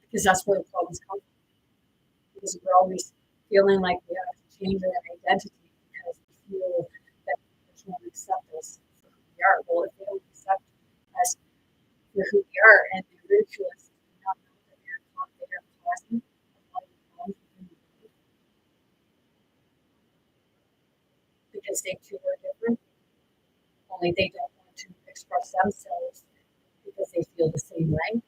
because that's where the problems come from. Because we're always feeling like we have to change our identity because we feel that people won't accept us for who we are. Well, if they don't accept us for who we are and they ridicule us and not know that they're causing a lot of problems within the world because they too are different, only they don't want to express themselves because they feel the same way.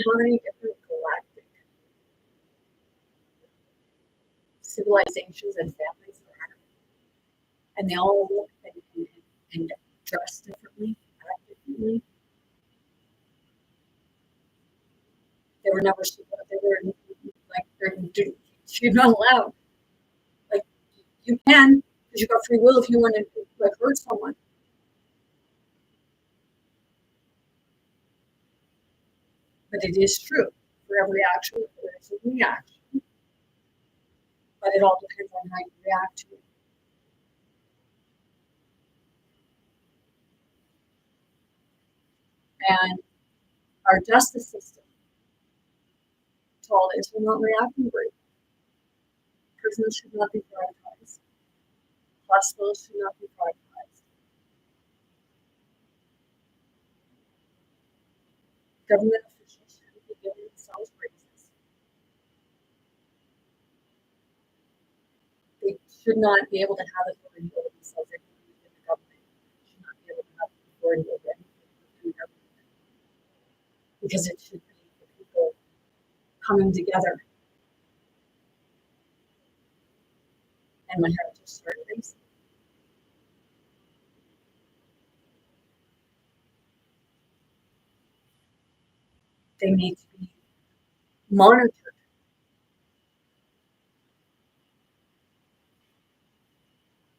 How many different galactic civilizations and families there are, and they all look and dress differently, act differently. They were never they were like you're not allowed. Like you can because you got free will if you want to like hurt someone. But it is true for every action there is a reaction. But it all depends on how you react to it. And our justice system told us we're not reacting great. Prisons should not be privatized. Hospitals should not be privatized. Government officials shouldn't be giving themselves raises. They should not be able to have authority over themselves. They in the government should not be able to have authority over anything within the government. Because it should be the people coming together. And my heart just started racing. They need to be monitored.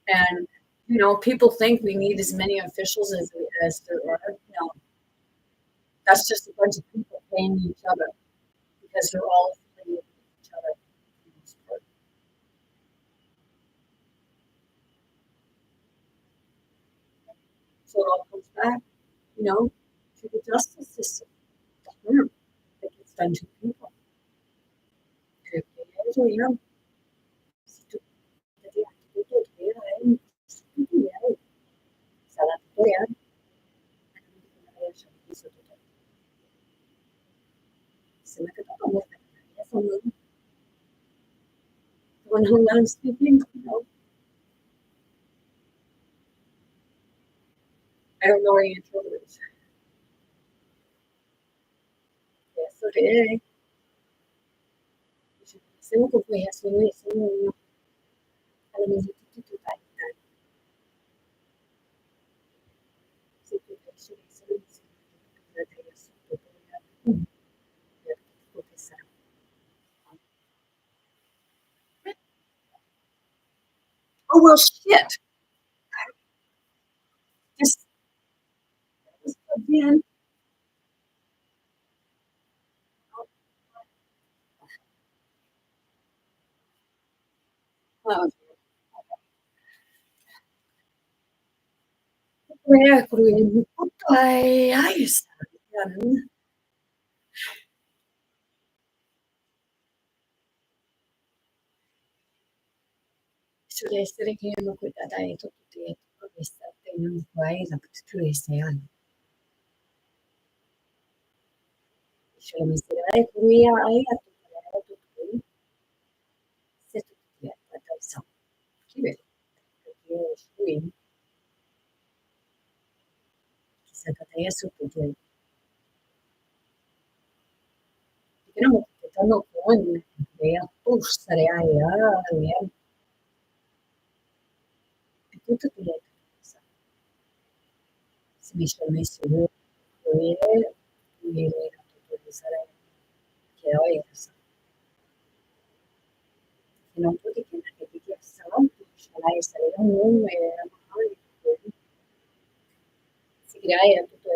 And people think we need as many officials as there are. No, that's just a bunch of people paying each other because they're all affiliated with each other for the most part. So it all comes back, to the justice system, the harm that gets done to people. When I'm speaking, I don't know where your intro is. Eso es. Hacemos con fijación y eso no a la misma totalidad. Si tu eso oh well shit. Just again. Oh, ay, Süreçleri kuidada tutti questa paese scurisea. Şöyle mesela kuruya ay tuttu. Se tutti adesso. Chi vede? Perché lui chissà che adesso tutti perché non stanno con le postare ai e tutto che si dice messo lui tutto di sarà che ho che non tutti che ti chiamano, lei essere un nome, magari si crea tutto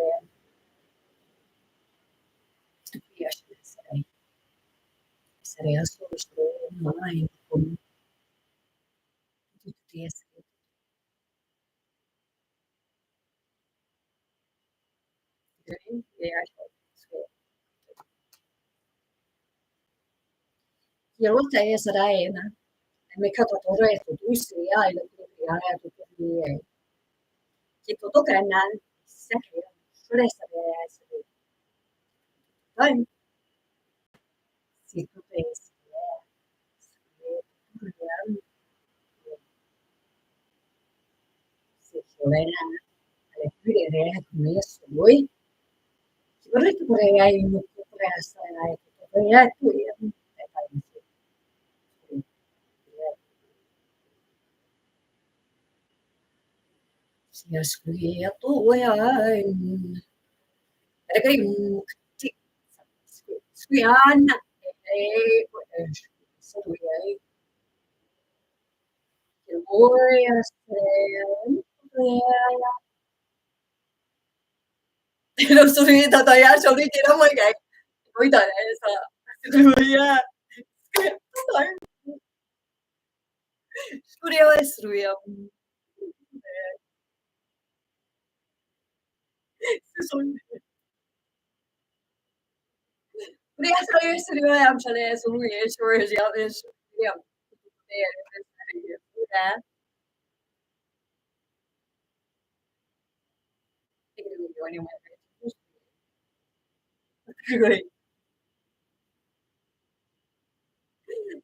riesce ad essere assolutamente online con tutti essere e Ierulta Israel Mekatatoreh Tusia Ilaturia Tuturie Kitotokanan Sakya Shresare Time Situtes Sicurena alle pure come sui vorrei pure hai un pressa hai tu sia scuia tu ya perché sì scuiana e scuia glorious Lo subito taglia soliti non vuoi che poi da esa lui Studio e studio. Buraya studio yapmışlar sonu yaşıyoruz ya. Ya.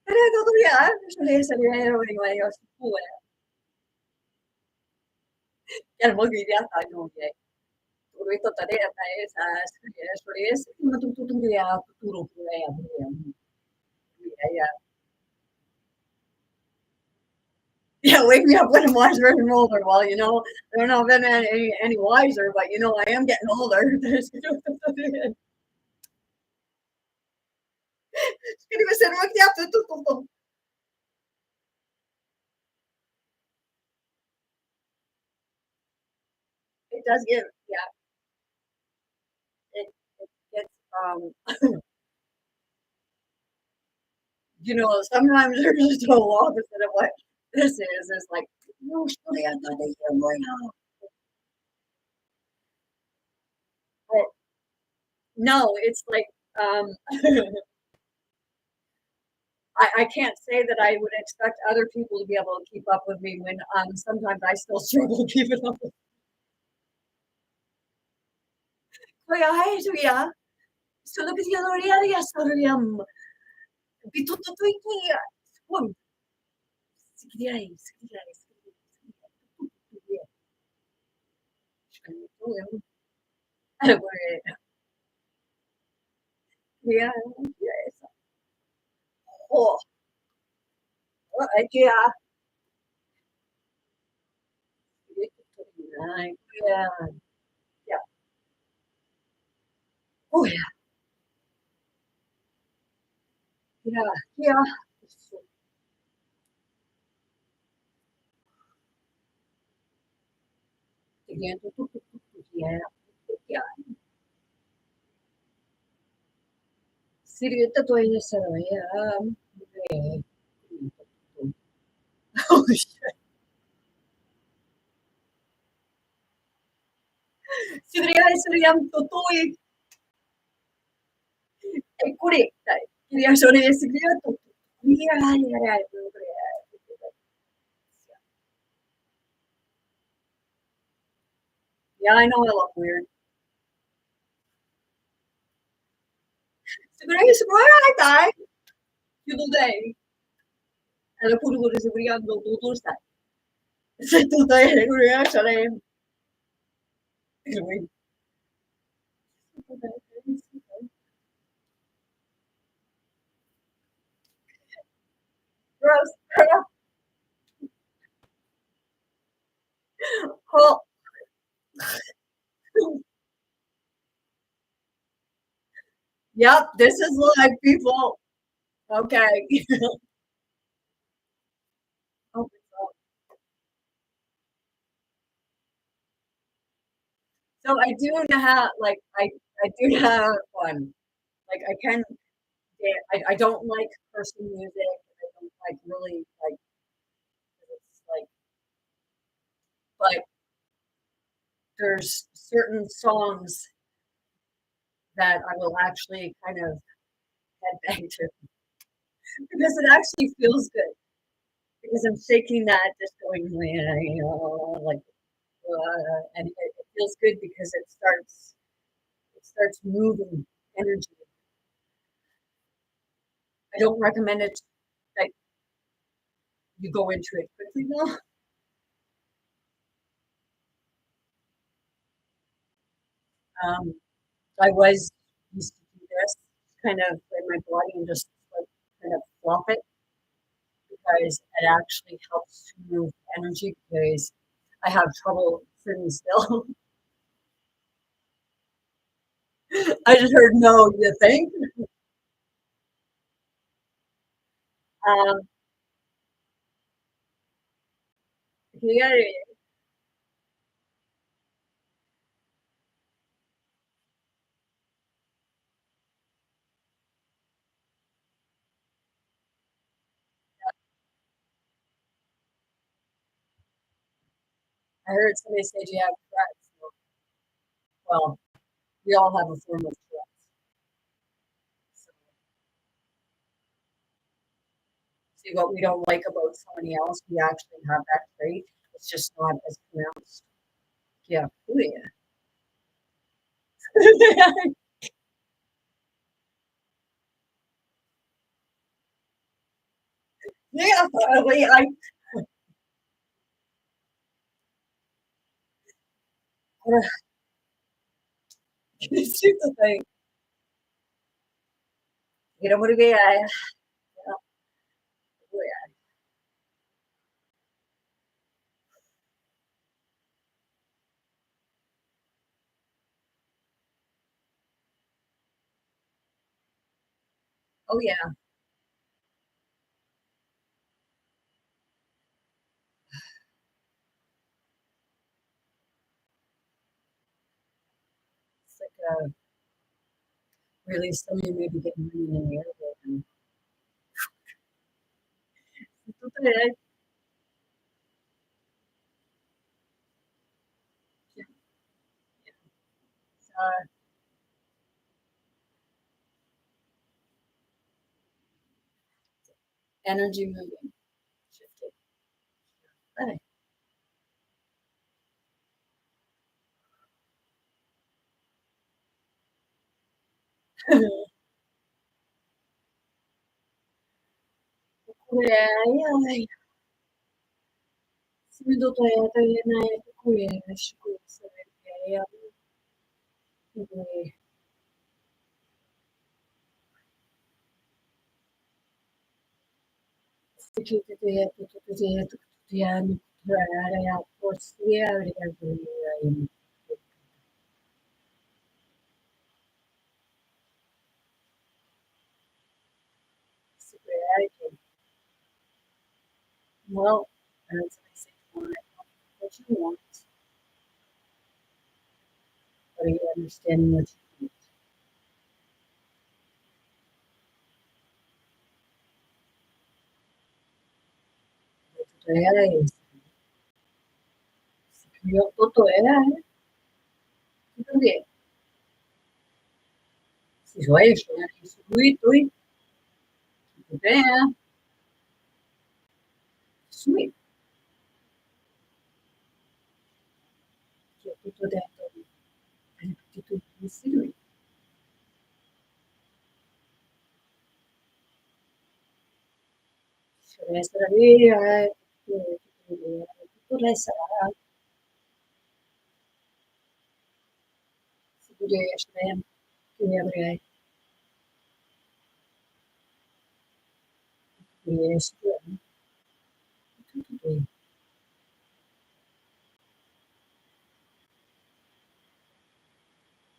Pero todo ya, şuraya sarıya oynamaya başladı. Bu yani bugün ya tayo ya. Ito tadi tayo sa Suries, matututong kaya tuturo ko ya. Yeah, yeah, wake me up when I'm wiser and older. Well, I don't know if I'm any wiser, but I am getting older. It does get, yeah, it gets, sometimes there's just a opposite of what this is. It's like, no, surely I thought they hear more now. But no, it's like, um, I can't say that I would expect other people to be able to keep up with me when sometimes I still struggle keeping up with. Kaya ya, sulog siya ya sariyam. Bitututuiki ya. Spun. Sikiyay, sikiyay, sikiyay. Yeah, yes. Oh, yeah. Yeah, yeah. Oh, yeah, yeah, yeah. Again, yeah, yeah. Sirvienta tu ella se veía. Oh, shit. Sirviam tutui. E corretta. Queria solo esse criato. Yeah, I know I look weird. Siguro dai. Chiudo dei. Allora pure quello siguriamo tutto sta. Se tu dai, sarei. Gross. Oh, yep, this is live, people. Okay. So I do have like I do have fun. Like I can I don't like Christian music. I don't like really like it's like but there's certain songs that I will actually kind of headbang to because it actually feels good. Because I'm shaking that, just going like, and it feels good because it starts moving energy. I don't recommend it that you go into it quickly though. Um, I was used to do this kind of in my body and just like kind of flop it because it actually helps to move energy because I have trouble sitting still. I just heard no, you think? Um, yeah, I heard somebody say, "Do you have Tourette's?" Well, we all have a form of Tourette's. So, see what we don't like about somebody else, we actually have that trait. It's just not as pronounced. Yeah. Oh, yeah. Yeah. Wait, I it's the thing. You know what I mean? Oh, yeah. Oh, yeah. It's like really somebody maybe getting money in the airport. And, uh, energy moving, shifting. Right. Kurie, Simidotoja näin kujenneskuissa ja ja postia ja well, as I say, find what you want, but you understanding what you need. Io tutto era, perché si esce, lui, sui, tutto detto, tutto lui, deve essere lì, tutto lei sarà, si riesce, che avrei, riesce, tutto lì,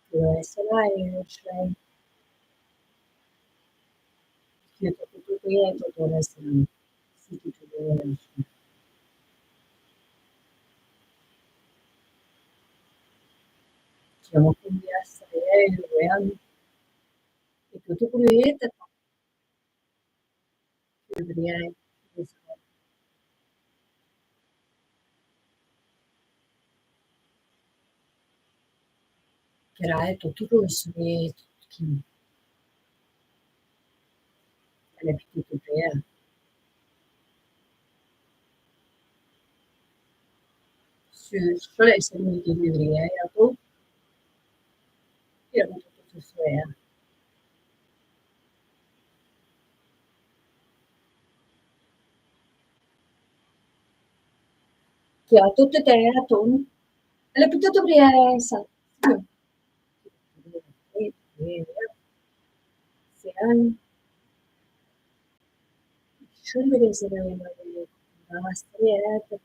deve essere, riesce, tutto dietro, deve essere, sì, tutto riesce. Mungkin dia saya yang itu tuh kulit dia kiraje tutto questo alle petite idee. Şöyle senin gibi bir yer yapıp bir tutto ya. Che ha tutte te attorno alle petite presa. Sen şöyle bir Австрия это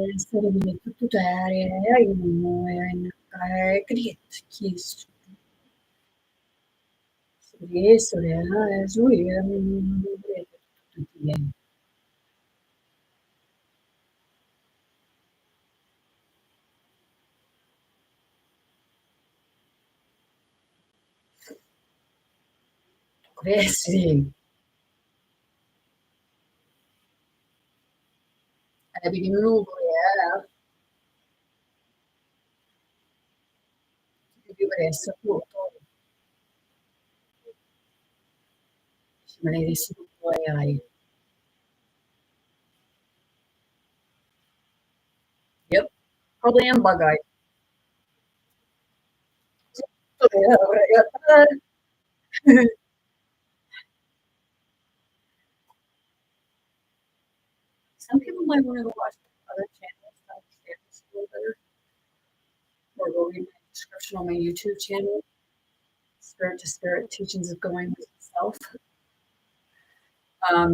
essere tutto kritiskt. Så det är så är det. Sì, perché nuvole, depressa tutto, maledizione AI. Yep, probably am bug-eyed. Some people might want to go watch other channels to understand this a little better, or go read my description on my YouTube channel, Spirit to Spirit Teachings of Going with Self.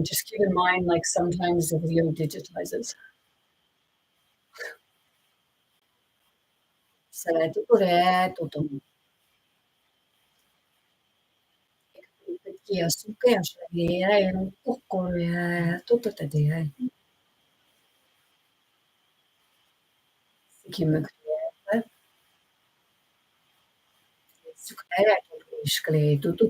Just keep in mind, like sometimes the video digitizes. Sarà tutto retto, perché su che è un po' tutto te che mi crede, su che è tutto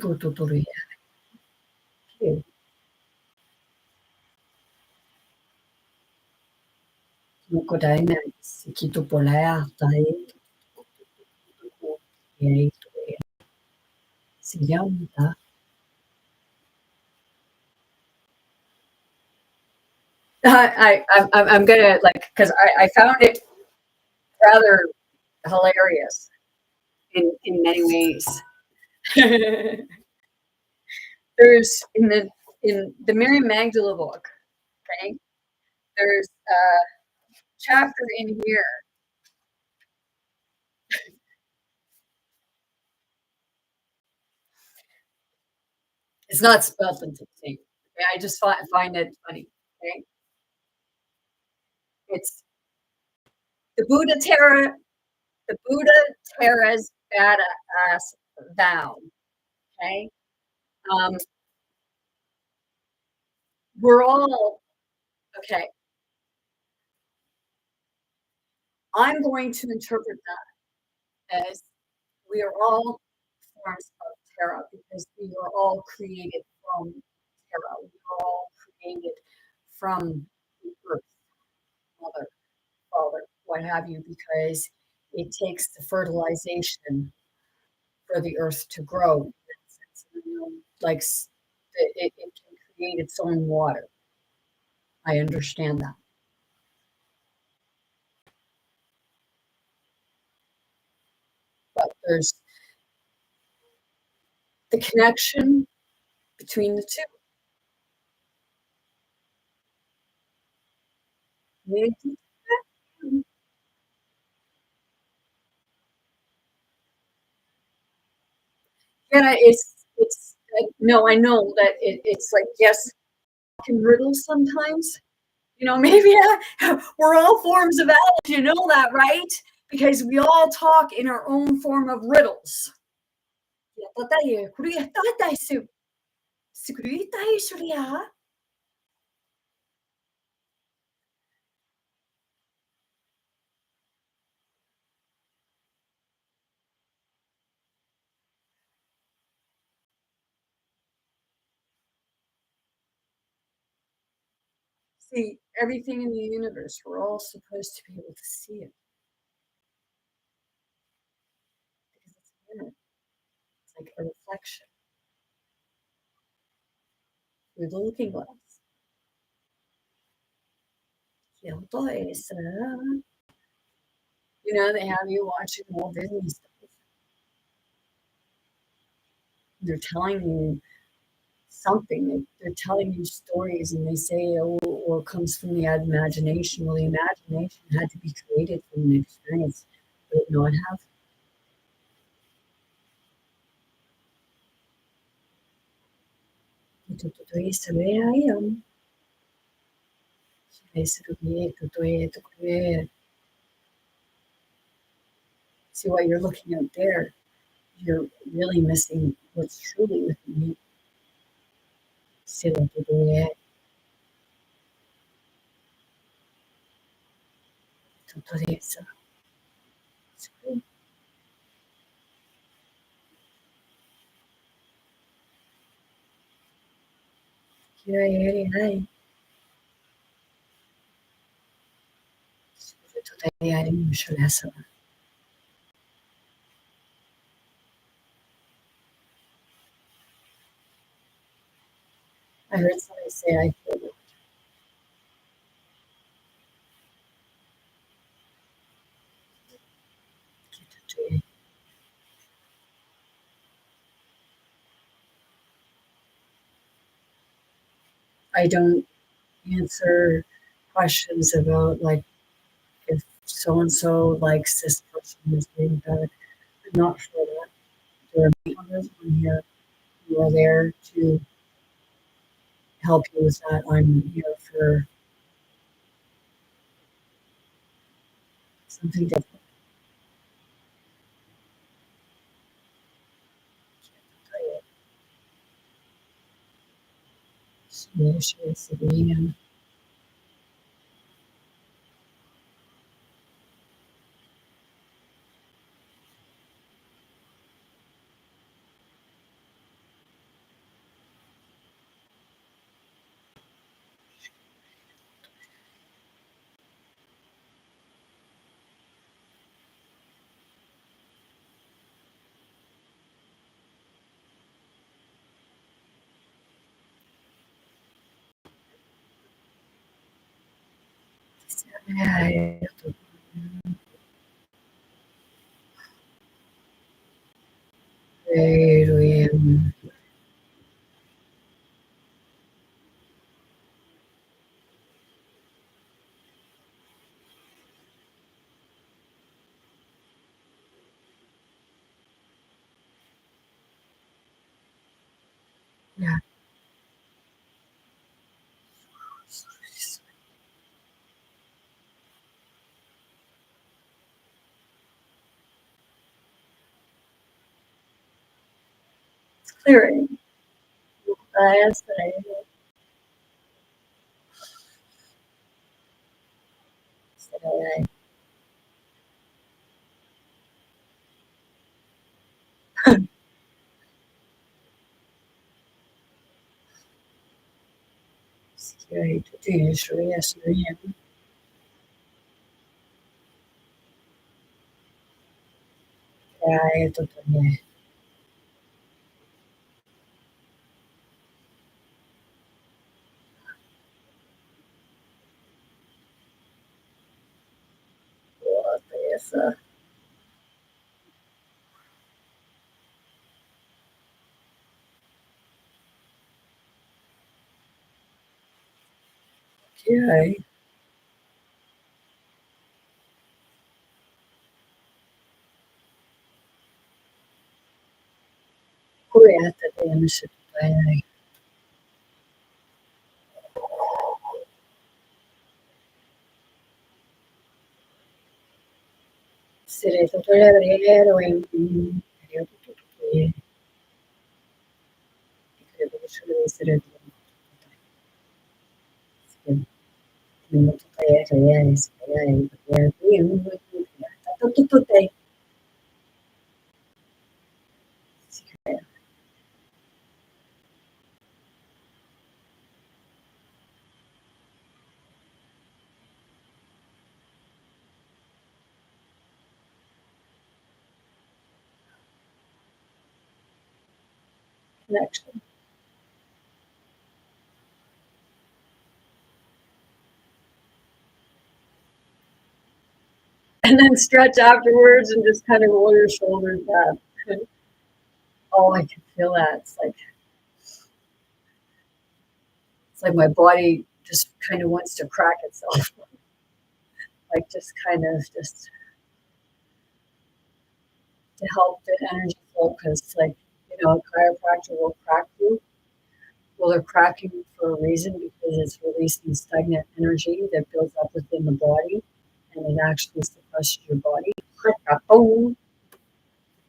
comunque dai, chi tu polea, dai, si chiama. I'm gonna like because I found it rather hilarious in many ways. There's in the Mary Magdala book, okay, there's a chapter in here. It's not spelled the same. Okay? I just find it funny. Okay, it's the Buddha Terra's badass vow. Okay, um, we're all okay. I'm going to interpret that as we are all forms of Terra because we are all created from Terra. We are all created from the earth, mother, father, what have you, because it takes the fertilization for the earth to grow. Like it can create its own water. I understand that. But there's the connection between the two. Yeah, it's no, I know that it's like yes, can riddle sometimes. You know, maybe we're all forms of Alice. You know that, right? because we all talk in our own form of riddles. See, everything in the universe, we're all supposed to be able to see it because it's a mirror. It's like a reflection through the looking glass. They have you watching Walt Disney stuff. They're telling you something. They're telling you stories, and they say, "Oh, or it comes from the imagination." Well, the imagination had to be created from an experience, would it not have? See, what you're looking out there, you're really missing what's truly within you. I heard somebody say, I feel it. I don't answer questions about, like, if so and so likes this person is being bad. I'm not for that. There are others on here who are there to help you with that. I'm here for something different. Yeah. It's clearing. Okay. Sireto togliere in credo che ci deve essere tutto te si crea connection. And then stretch afterwards and just kind of roll your shoulders back. Oh, I can feel that. It's like my body just kind of wants to crack itself. Like just kind of just to help the energy flow because like, a chiropractor will crack you. Well, they're cracking you for a reason because it's releasing stagnant energy that builds up within the body and it actually suppresses your body. Boom.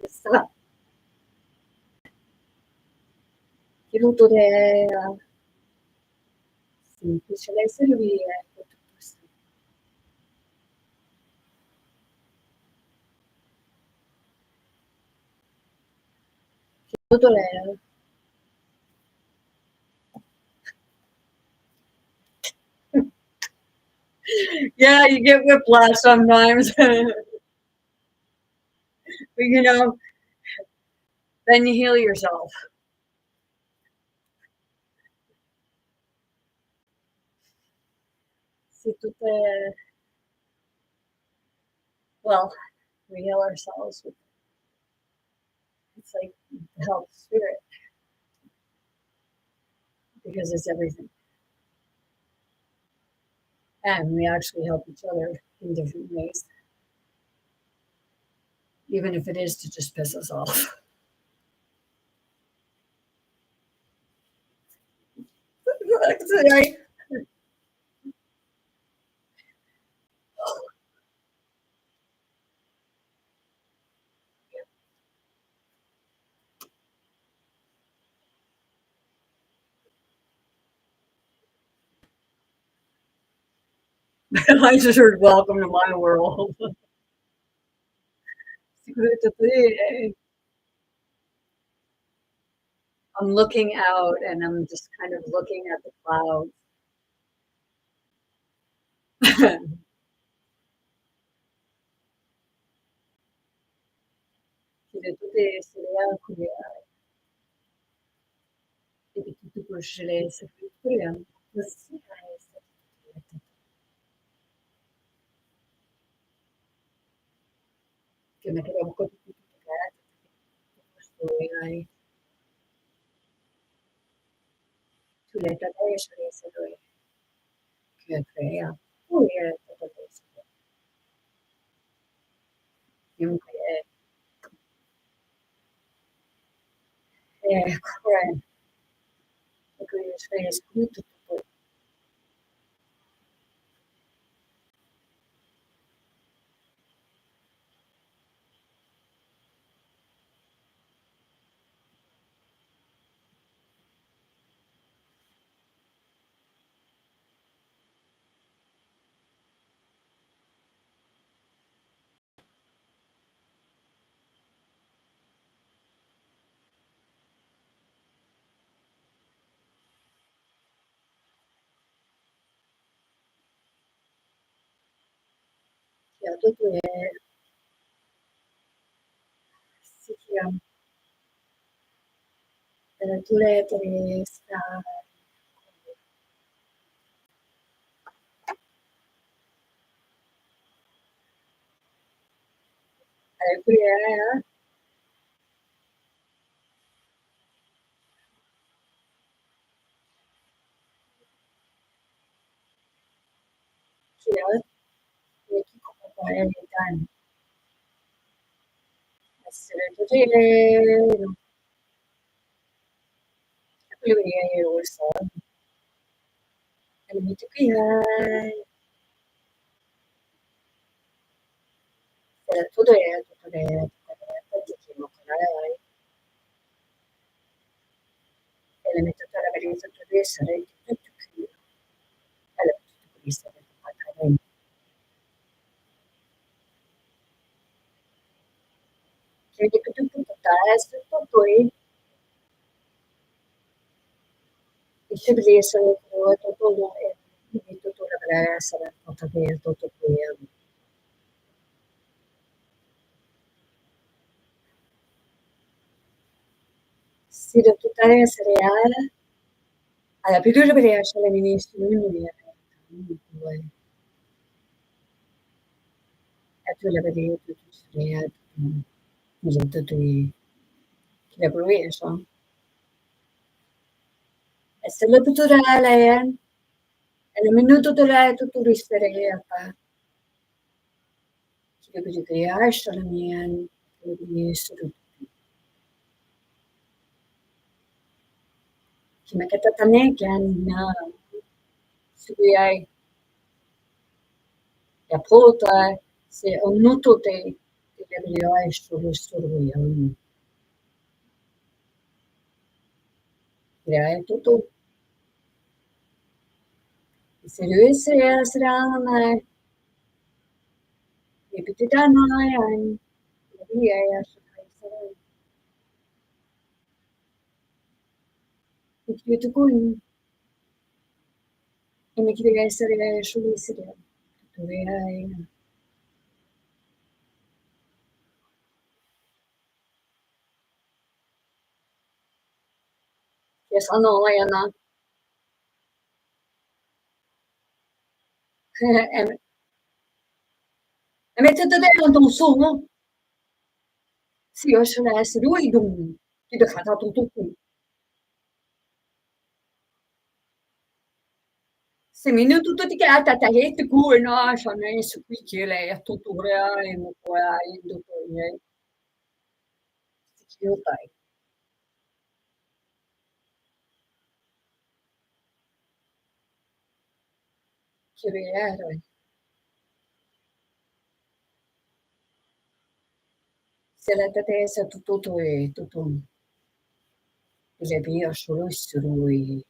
Stop. 仕事で、semplicemente Chipotle. Yeah, you get whiplash sometimes. But then you heal yourself. Well, we heal ourselves with it's like the help spirit because it's everything. And we actually help each other in different ways, even if it is to just piss us off. Right? I just heard welcome to my world. I'm looking out and I'm just kind of looking at the clouds. Che metterò un po' di sulle tavole che crea. Poi è tutto questo. Chiunque è corretto, quindi è scritto tutto. Tutto si chiama tu lettere sta qui è e chi come fare ogni tanto essere così quello che io lo so e mi dice qui todo é, tudo é, tudo é, elemento da variazione deve essere tutto qui, allora tutto questo è fatto quindi tutto test, poi il essere tutto tutto dovrebbe essere fatto bene, tutto qui. Sì, da tutta essere alla più dovrebbe essere all'inizio, poi e tu la vedi tutto studiato, tutto la provincia. E se lo tutto lei è il minuto della tutto risteriata. Che creasce la mia di essere che mi capita a me che hanno su cui hai apporta se ho noto te che le hai solo io direi tutto se dovesse essere una ripetita mai via e tu con e mi deve essere solo essere dove hai che sono una e mettete dentro non sono sì io sono essere lui ti ho fatto tutto qui se minuut tutto ti chiama ta helt cool no sono su qui che lei a tutto reale mo poi dopo io dai che era se la testa tutto e tutto le via solo su lui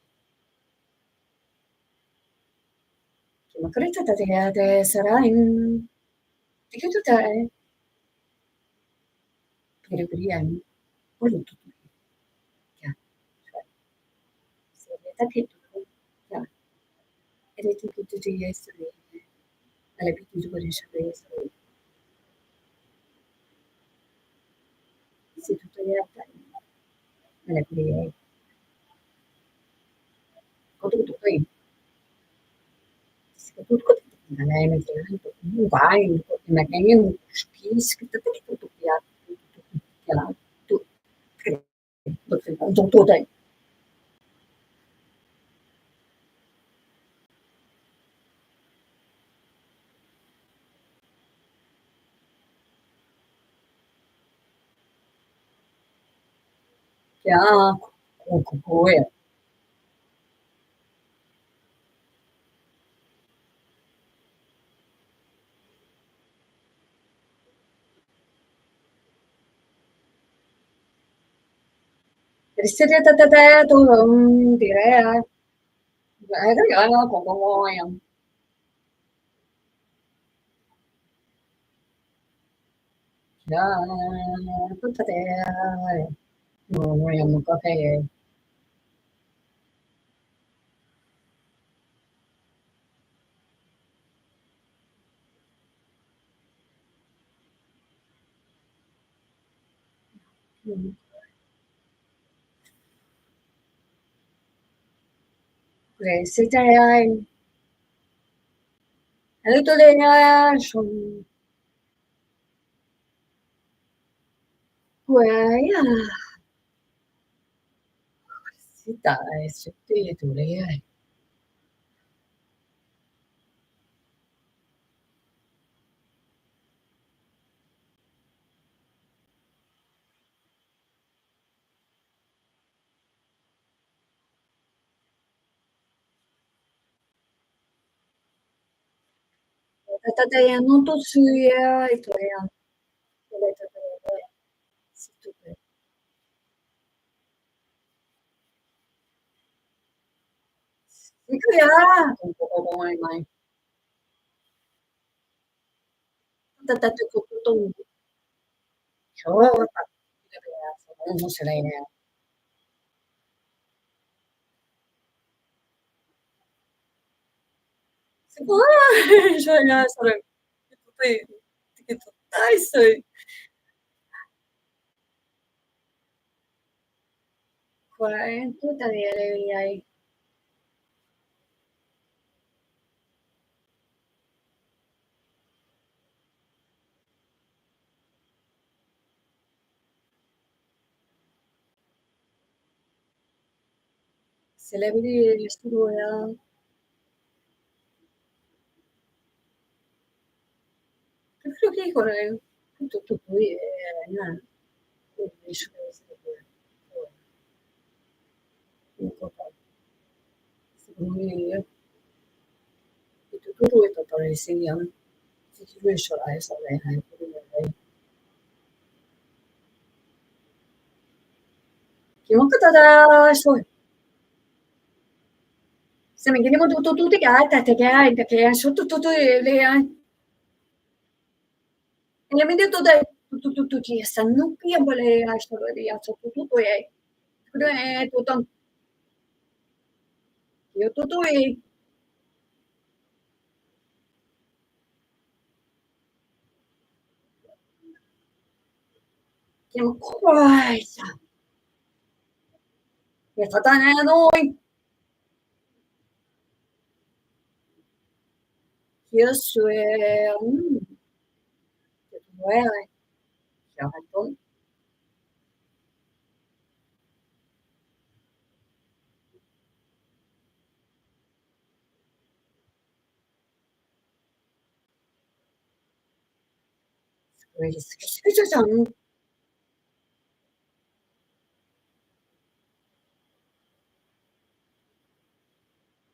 ma credo te sarà in di che tu te per quello tutto cioè se la che tutto ed è tutto di essere all'abitudine di essere se tutto era alla quindi tutto qui Soprattutto vai, magari un schis tutto piatto, tutto dai. Ja, comunque ristretta direi con ja, tutta te non vogliamo caffè. Se te hai tutto le son quei sì dai, sottile non to suya itoya s'il te plaît. Ikaw kung kukuha naman. Tatatatatututong. Oo,面白いね。siguro siya nga sarap. Ito pa eh. Ito tayo eh. Kwento taleyareyay. Celebrity studio. Creo que con el tutto qui na secondo me tutto è stato insegnato si riesce a essere chiunque te da se mi chiediamo tutto tutti che hai perché sotto tutto le elementi da tutto tutti sanno che vuole storia sotto tutto è tutto io tutto è chiamo cosa è stata noi io su well, Jonathan,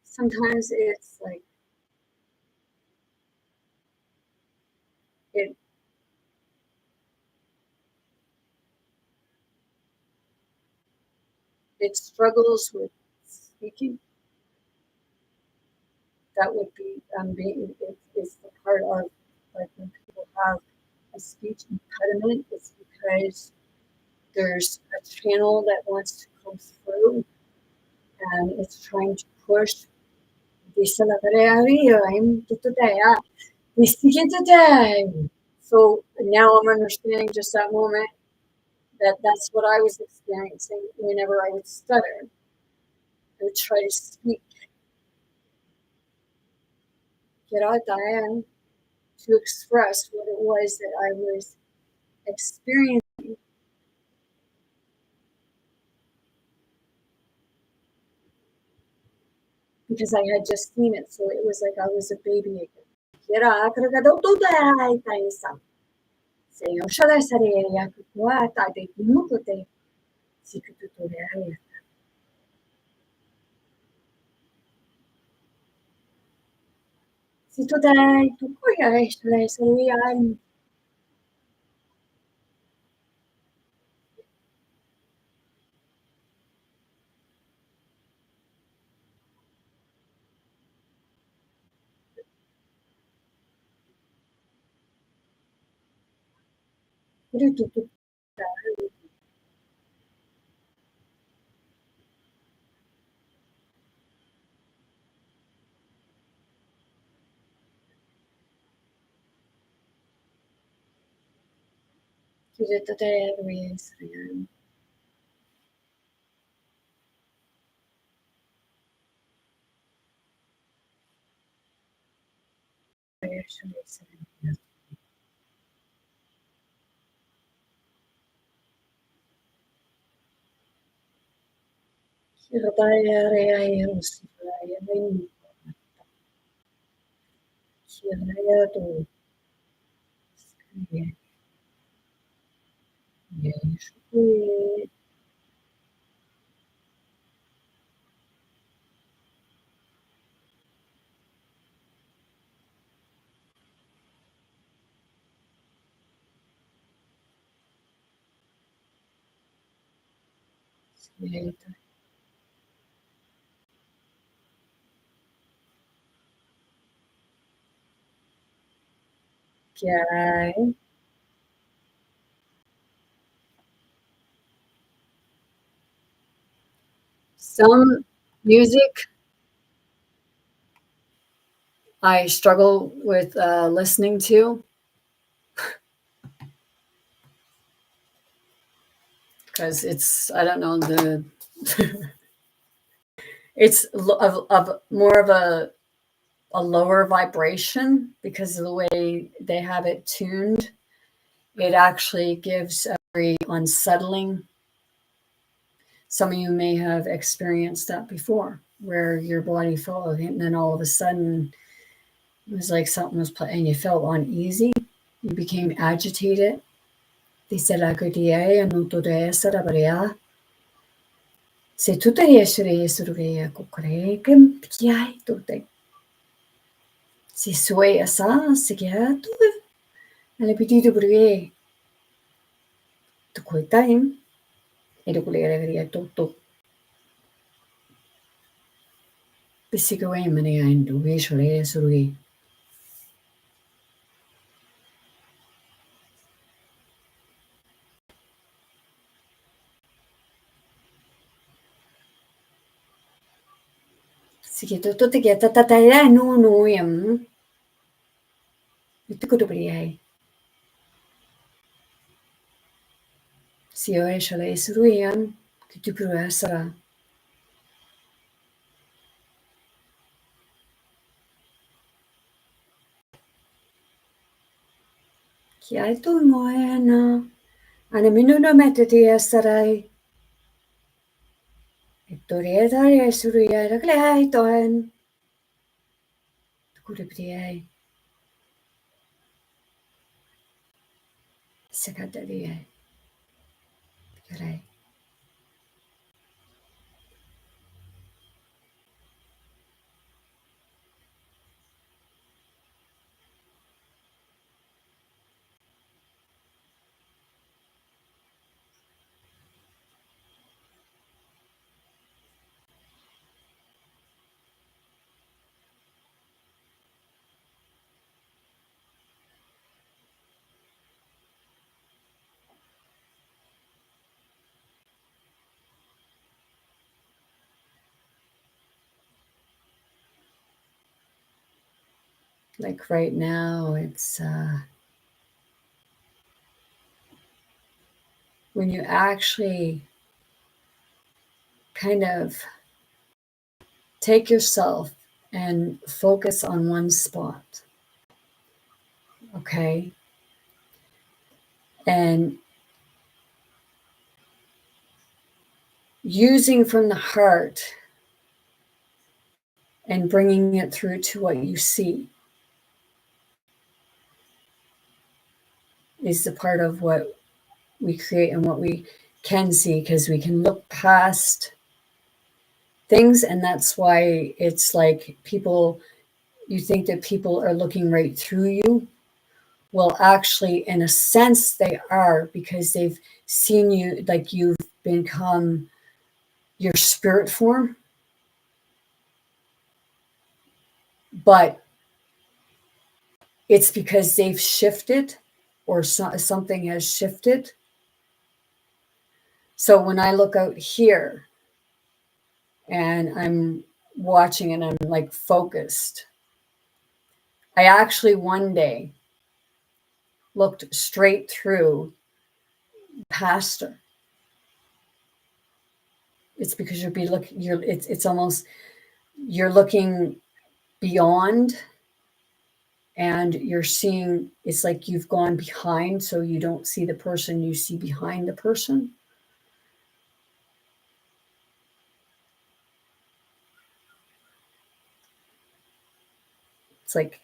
sometimes it's like it it struggles with speaking. That would be being it's the part of like when people have a speech impediment, it's because there's a channel that wants to come through and it's trying to push dice la area I'm today. This today. So now I'm understanding just that moment that that's what I was experiencing whenever I would stutter. I would try to speak, get out there to express what it was that I was experiencing because I had just seen it. So it was like I was a baby again. Kira, karagadotoday tayo sa sayo siya sa area ko at ate mo ko te sikututorial. Si today, to ko ya sa area to kira today ways. Okay. Some music I struggle with listening to because it's, I don't know, the it's of more of a lower vibration because of the way they have it tuned. It actually gives a very unsettling. Some of you may have experienced that before, where your body felt, and then all of a sudden it was like something was playing, and you felt uneasy. You became agitated. Dice la cutie no to de sarabarea. Se tu te yesure yesuruge kokore kem piai to te. Si sue asa sigia to. Ale piti to brige. To koitain. E to kulere to. Bisigo e mane ain do yesure yesuruge. Sige to te kia tataya no yam. Ito ko to brige. Si o yesure yesuruyan. Kitu puru asara. Kia to moena. Ana minuno mete te asarai. Torieta yesuruya raglai toen. Kuriptiai. Sakatariai. Karai. Like right now, it's when you actually kind of take yourself and focus on one spot, okay? And using from the heart and bringing it through to what you see is the part of what we create and what we can see, because we can look past things. And that's why it's like people, you think that people are looking right through you. Well, actually, in a sense, they are, because they've seen you, like you've become your spirit form. But it's because they've shifted, or something has shifted. So when I look out here and I'm watching and I'm like focused, I actually one day looked straight through past her. It's because it's almost, you're looking beyond, and you're seeing, it's like you've gone behind, so you don't see the person, you see behind the person. It's like,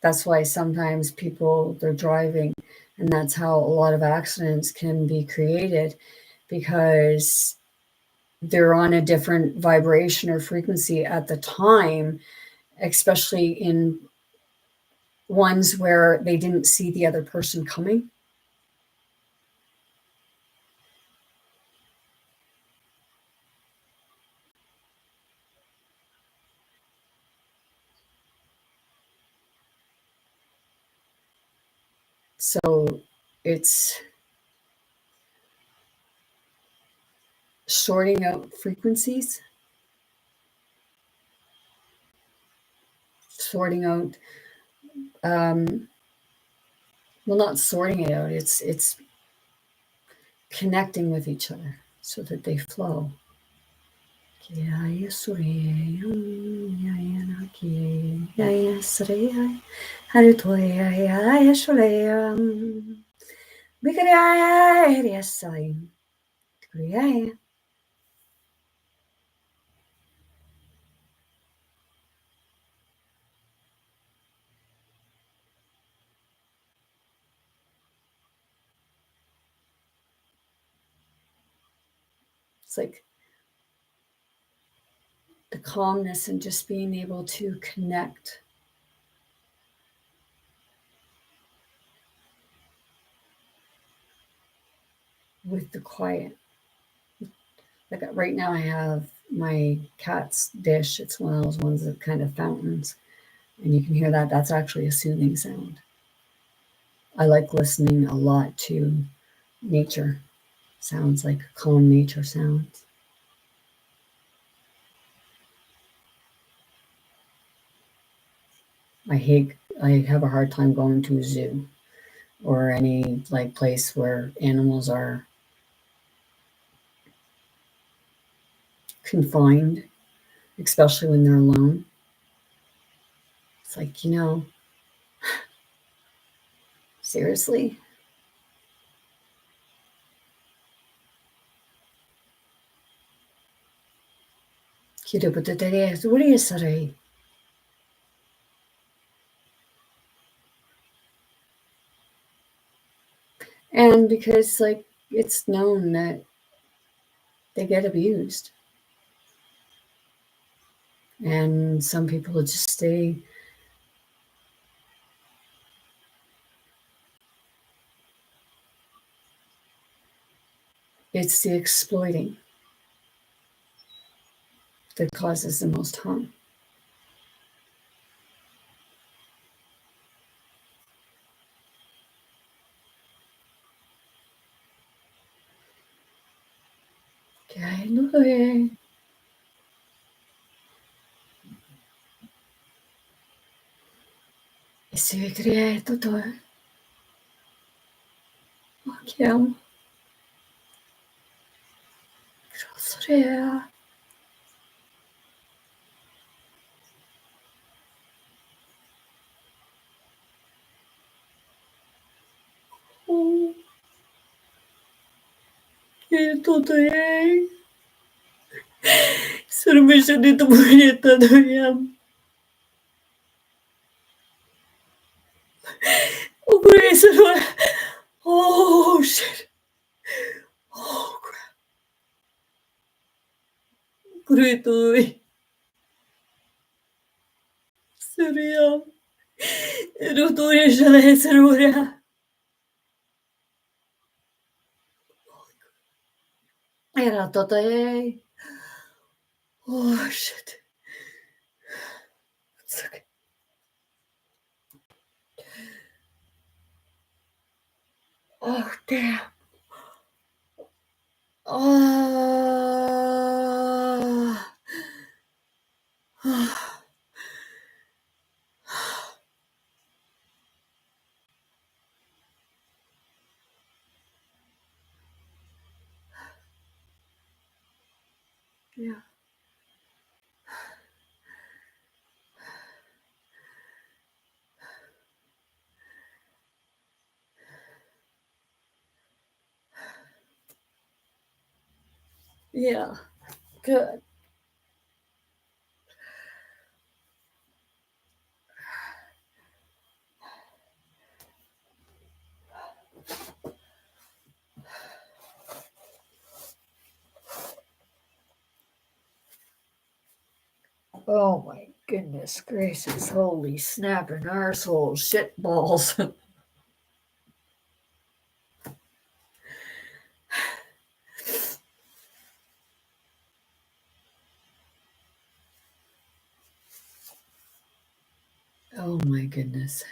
that's why sometimes people, they're driving, and that's how a lot of accidents can be created, because they're on a different vibration or frequency at the time, especially in ones where they didn't see the other person coming. So it's sorting out frequencies, sorting out, um, well, not sorting it out, it's connecting with each other so that they flow. It's like the calmness and just being able to connect with the quiet. Like right now, I have my cat's dish. It's one of those ones that kind of fountains, and you can hear that. That's actually a soothing sound. I like listening a lot to nature sounds, like calm nature sounds. I have a hard time going to a zoo or any like place where animals are confined, especially when they're alone. It's like, seriously? And because like it's known that they get abused. And some people just stay. It's the exploiting that causes the most harm. Oh shit! Oh crap! Kuretoy. Surya. Rotoya şalaya sarıya. Era totoye. Oh shit! It's okay. Oh damn! Oh. Yeah. Yeah. Good. Oh my goodness gracious! Holy snapping arsehole shit balls! Oh my goodness!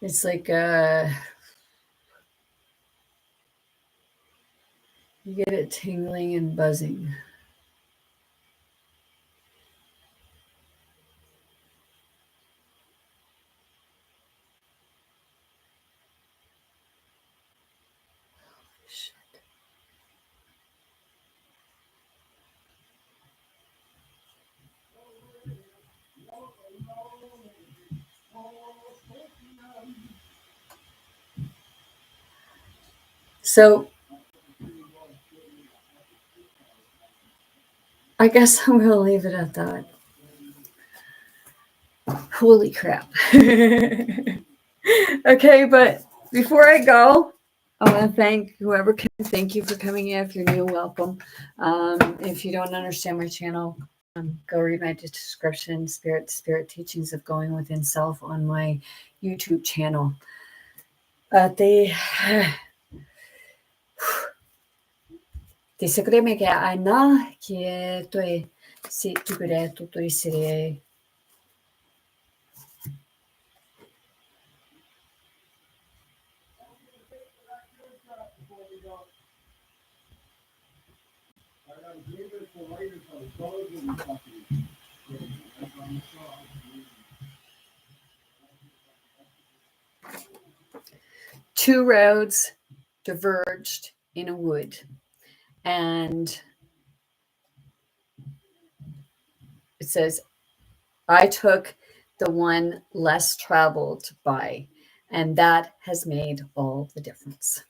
It's like you get it tingling and buzzing. So I guess I'm going to leave it at that. Holy crap. Okay, but before I go, I want to thank whoever can. Thank you for coming in. If you're new, welcome. If you don't understand my channel, go read my description, Spirit Teachings of Going Within Self on my YouTube channel. Thì sẽ có để mấy cái anh nó kia tôi sẽ tôi sẽ two roads diverged in a wood, and it says, I took the one less traveled by, and that has made all the difference.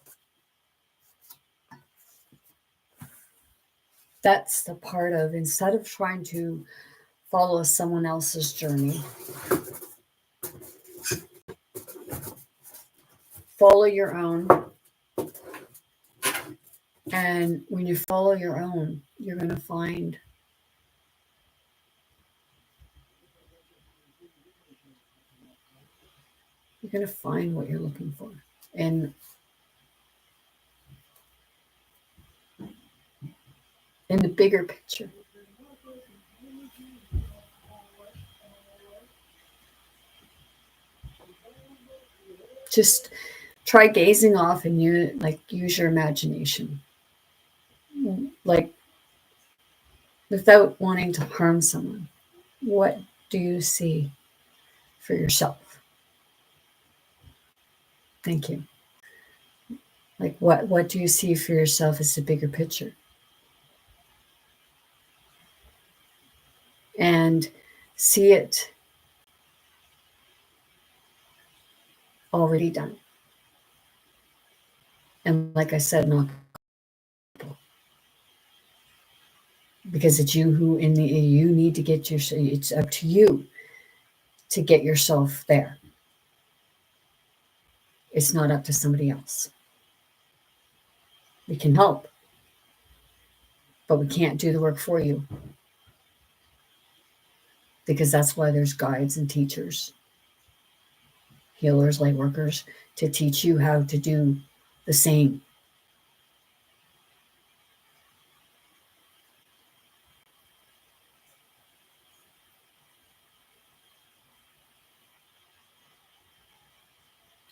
That's the part of, instead of trying to follow someone else's journey, follow your own. And when you follow your own, you're going to find what you're looking for. And in the bigger picture. Just try gazing off and use your imagination. Like, without wanting to harm someone, what do you see for yourself? Thank you. Like, what do you see for yourself as the bigger picture? And see it already done. And like I said, not because it's you who you need to get it's up to you to get yourself there. It's not up to somebody else. We can help, but we can't do the work for you, because that's why there's guides and teachers, healers, light workers, to teach you how to do the same.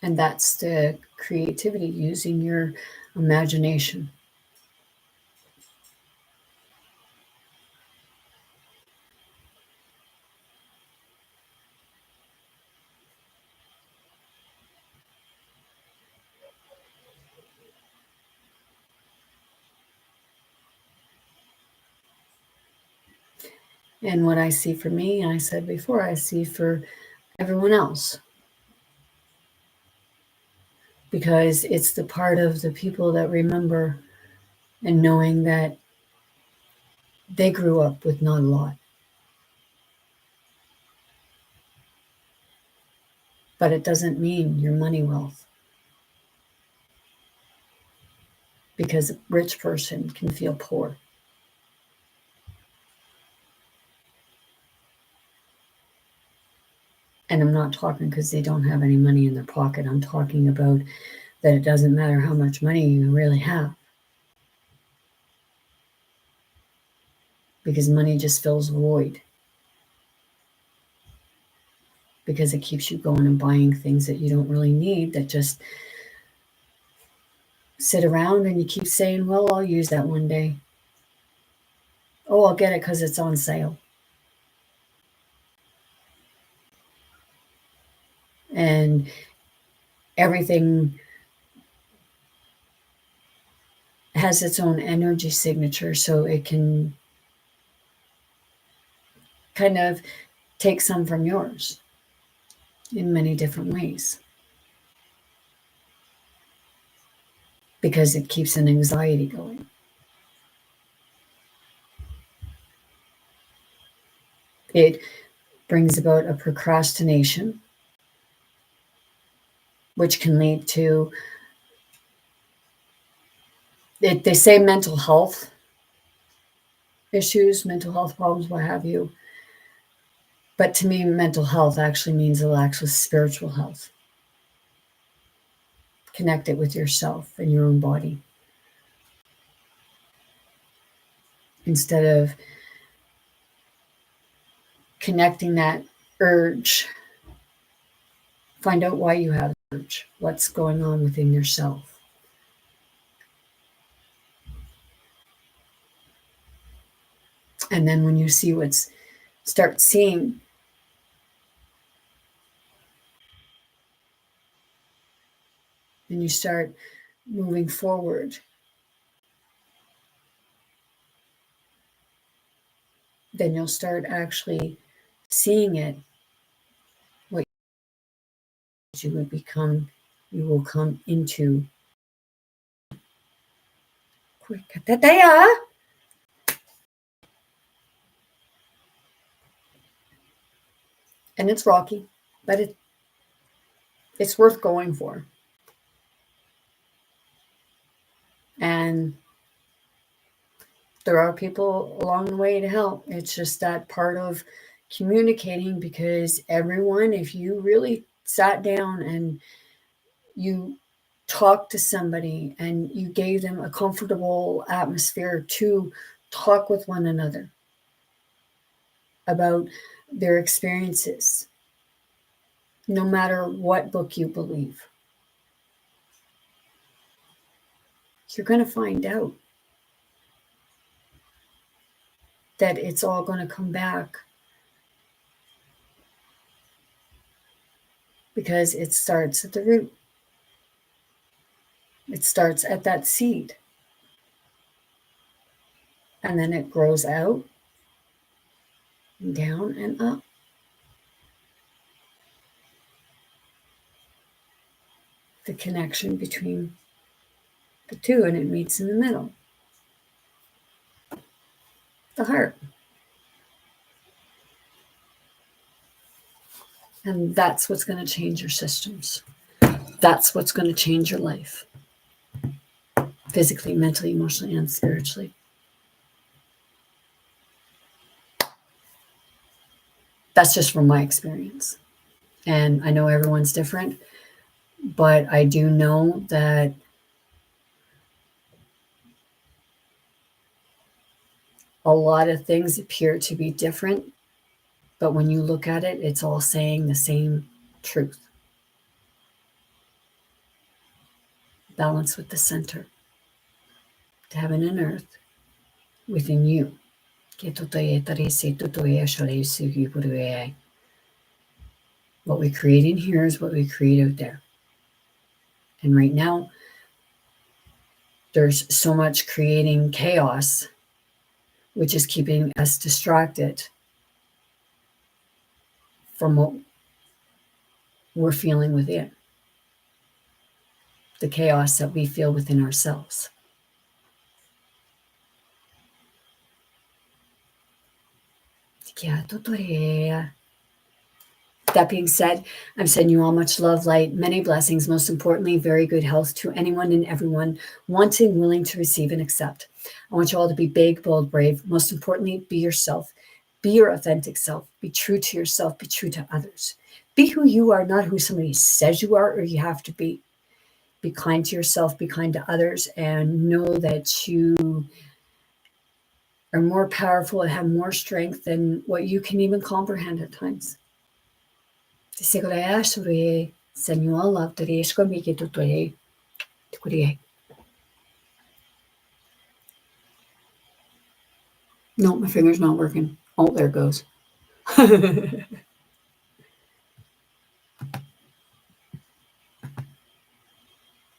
And that's the creativity, using your imagination. And what I see for me, I said before, I see for everyone else. Because it's the part of the people that remember and knowing that they grew up with not a lot. But it doesn't mean your money wealth. Because a rich person can feel poor. And I'm not talking because they don't have any money in their pocket. I'm talking about that it doesn't matter how much money you really have. Because money just fills a void. because it keeps you going and buying things that you don't really need, that just sit around, and you keep saying, well, I'll use that one day. Oh, I'll get it because it's on sale. And everything has its own energy signature, so it can kind of take some from yours in many different ways, because it keeps an anxiety going. It brings about a procrastination, which can lead to, they say mental health issues, mental health problems, what have you. But to me, mental health actually means it lacks with spiritual health. Connect it with yourself and your own body, instead of connecting that urge. Find out why you have the urge, what's going on within yourself. And then when you see start seeing and you start moving forward, then you'll start actually seeing it, what you would become, you will come into. And it's rocky, but it's worth going for. And there are people along the way to help. It's just that part of communicating, because everyone, if you really sat down and you talked to somebody and you gave them a comfortable atmosphere to talk with one another about their experiences, no matter what book you believe, you're going to find out that it's all going to come back, because it starts at the root. It starts at that seed, and then it grows out and down and up. The connection between the two, and it meets in the middle, the heart. And that's what's going to change your systems. That's what's going to change your life, physically, mentally, emotionally, and spiritually. That's just from my experience. And I know everyone's different, but I do know that a lot of things appear to be different, but when you look at it, it's all saying the same truth. Balance with the center, heaven and earth within you. What we create in here is what we create out there. And right now, there's so much creating chaos, which is keeping us distracted from what we're feeling within, the chaos that we feel within ourselves. That being said, I'm sending you all much love, light, many blessings, most importantly, very good health to anyone and everyone wanting, willing to receive and accept. I want you all to be big, bold, brave. Most importantly, be yourself. Be your authentic self. Be true to yourself. Be true to others. Be who you are, not who somebody says you are or you have to be. Be kind to yourself. Be kind to others. And know that you are more powerful and have more strength than what you can even comprehend at times. Tisiguraya suri. Send you all love. Tori miki tutori. Tukuriye. No, my finger's not working. Oh, there it goes.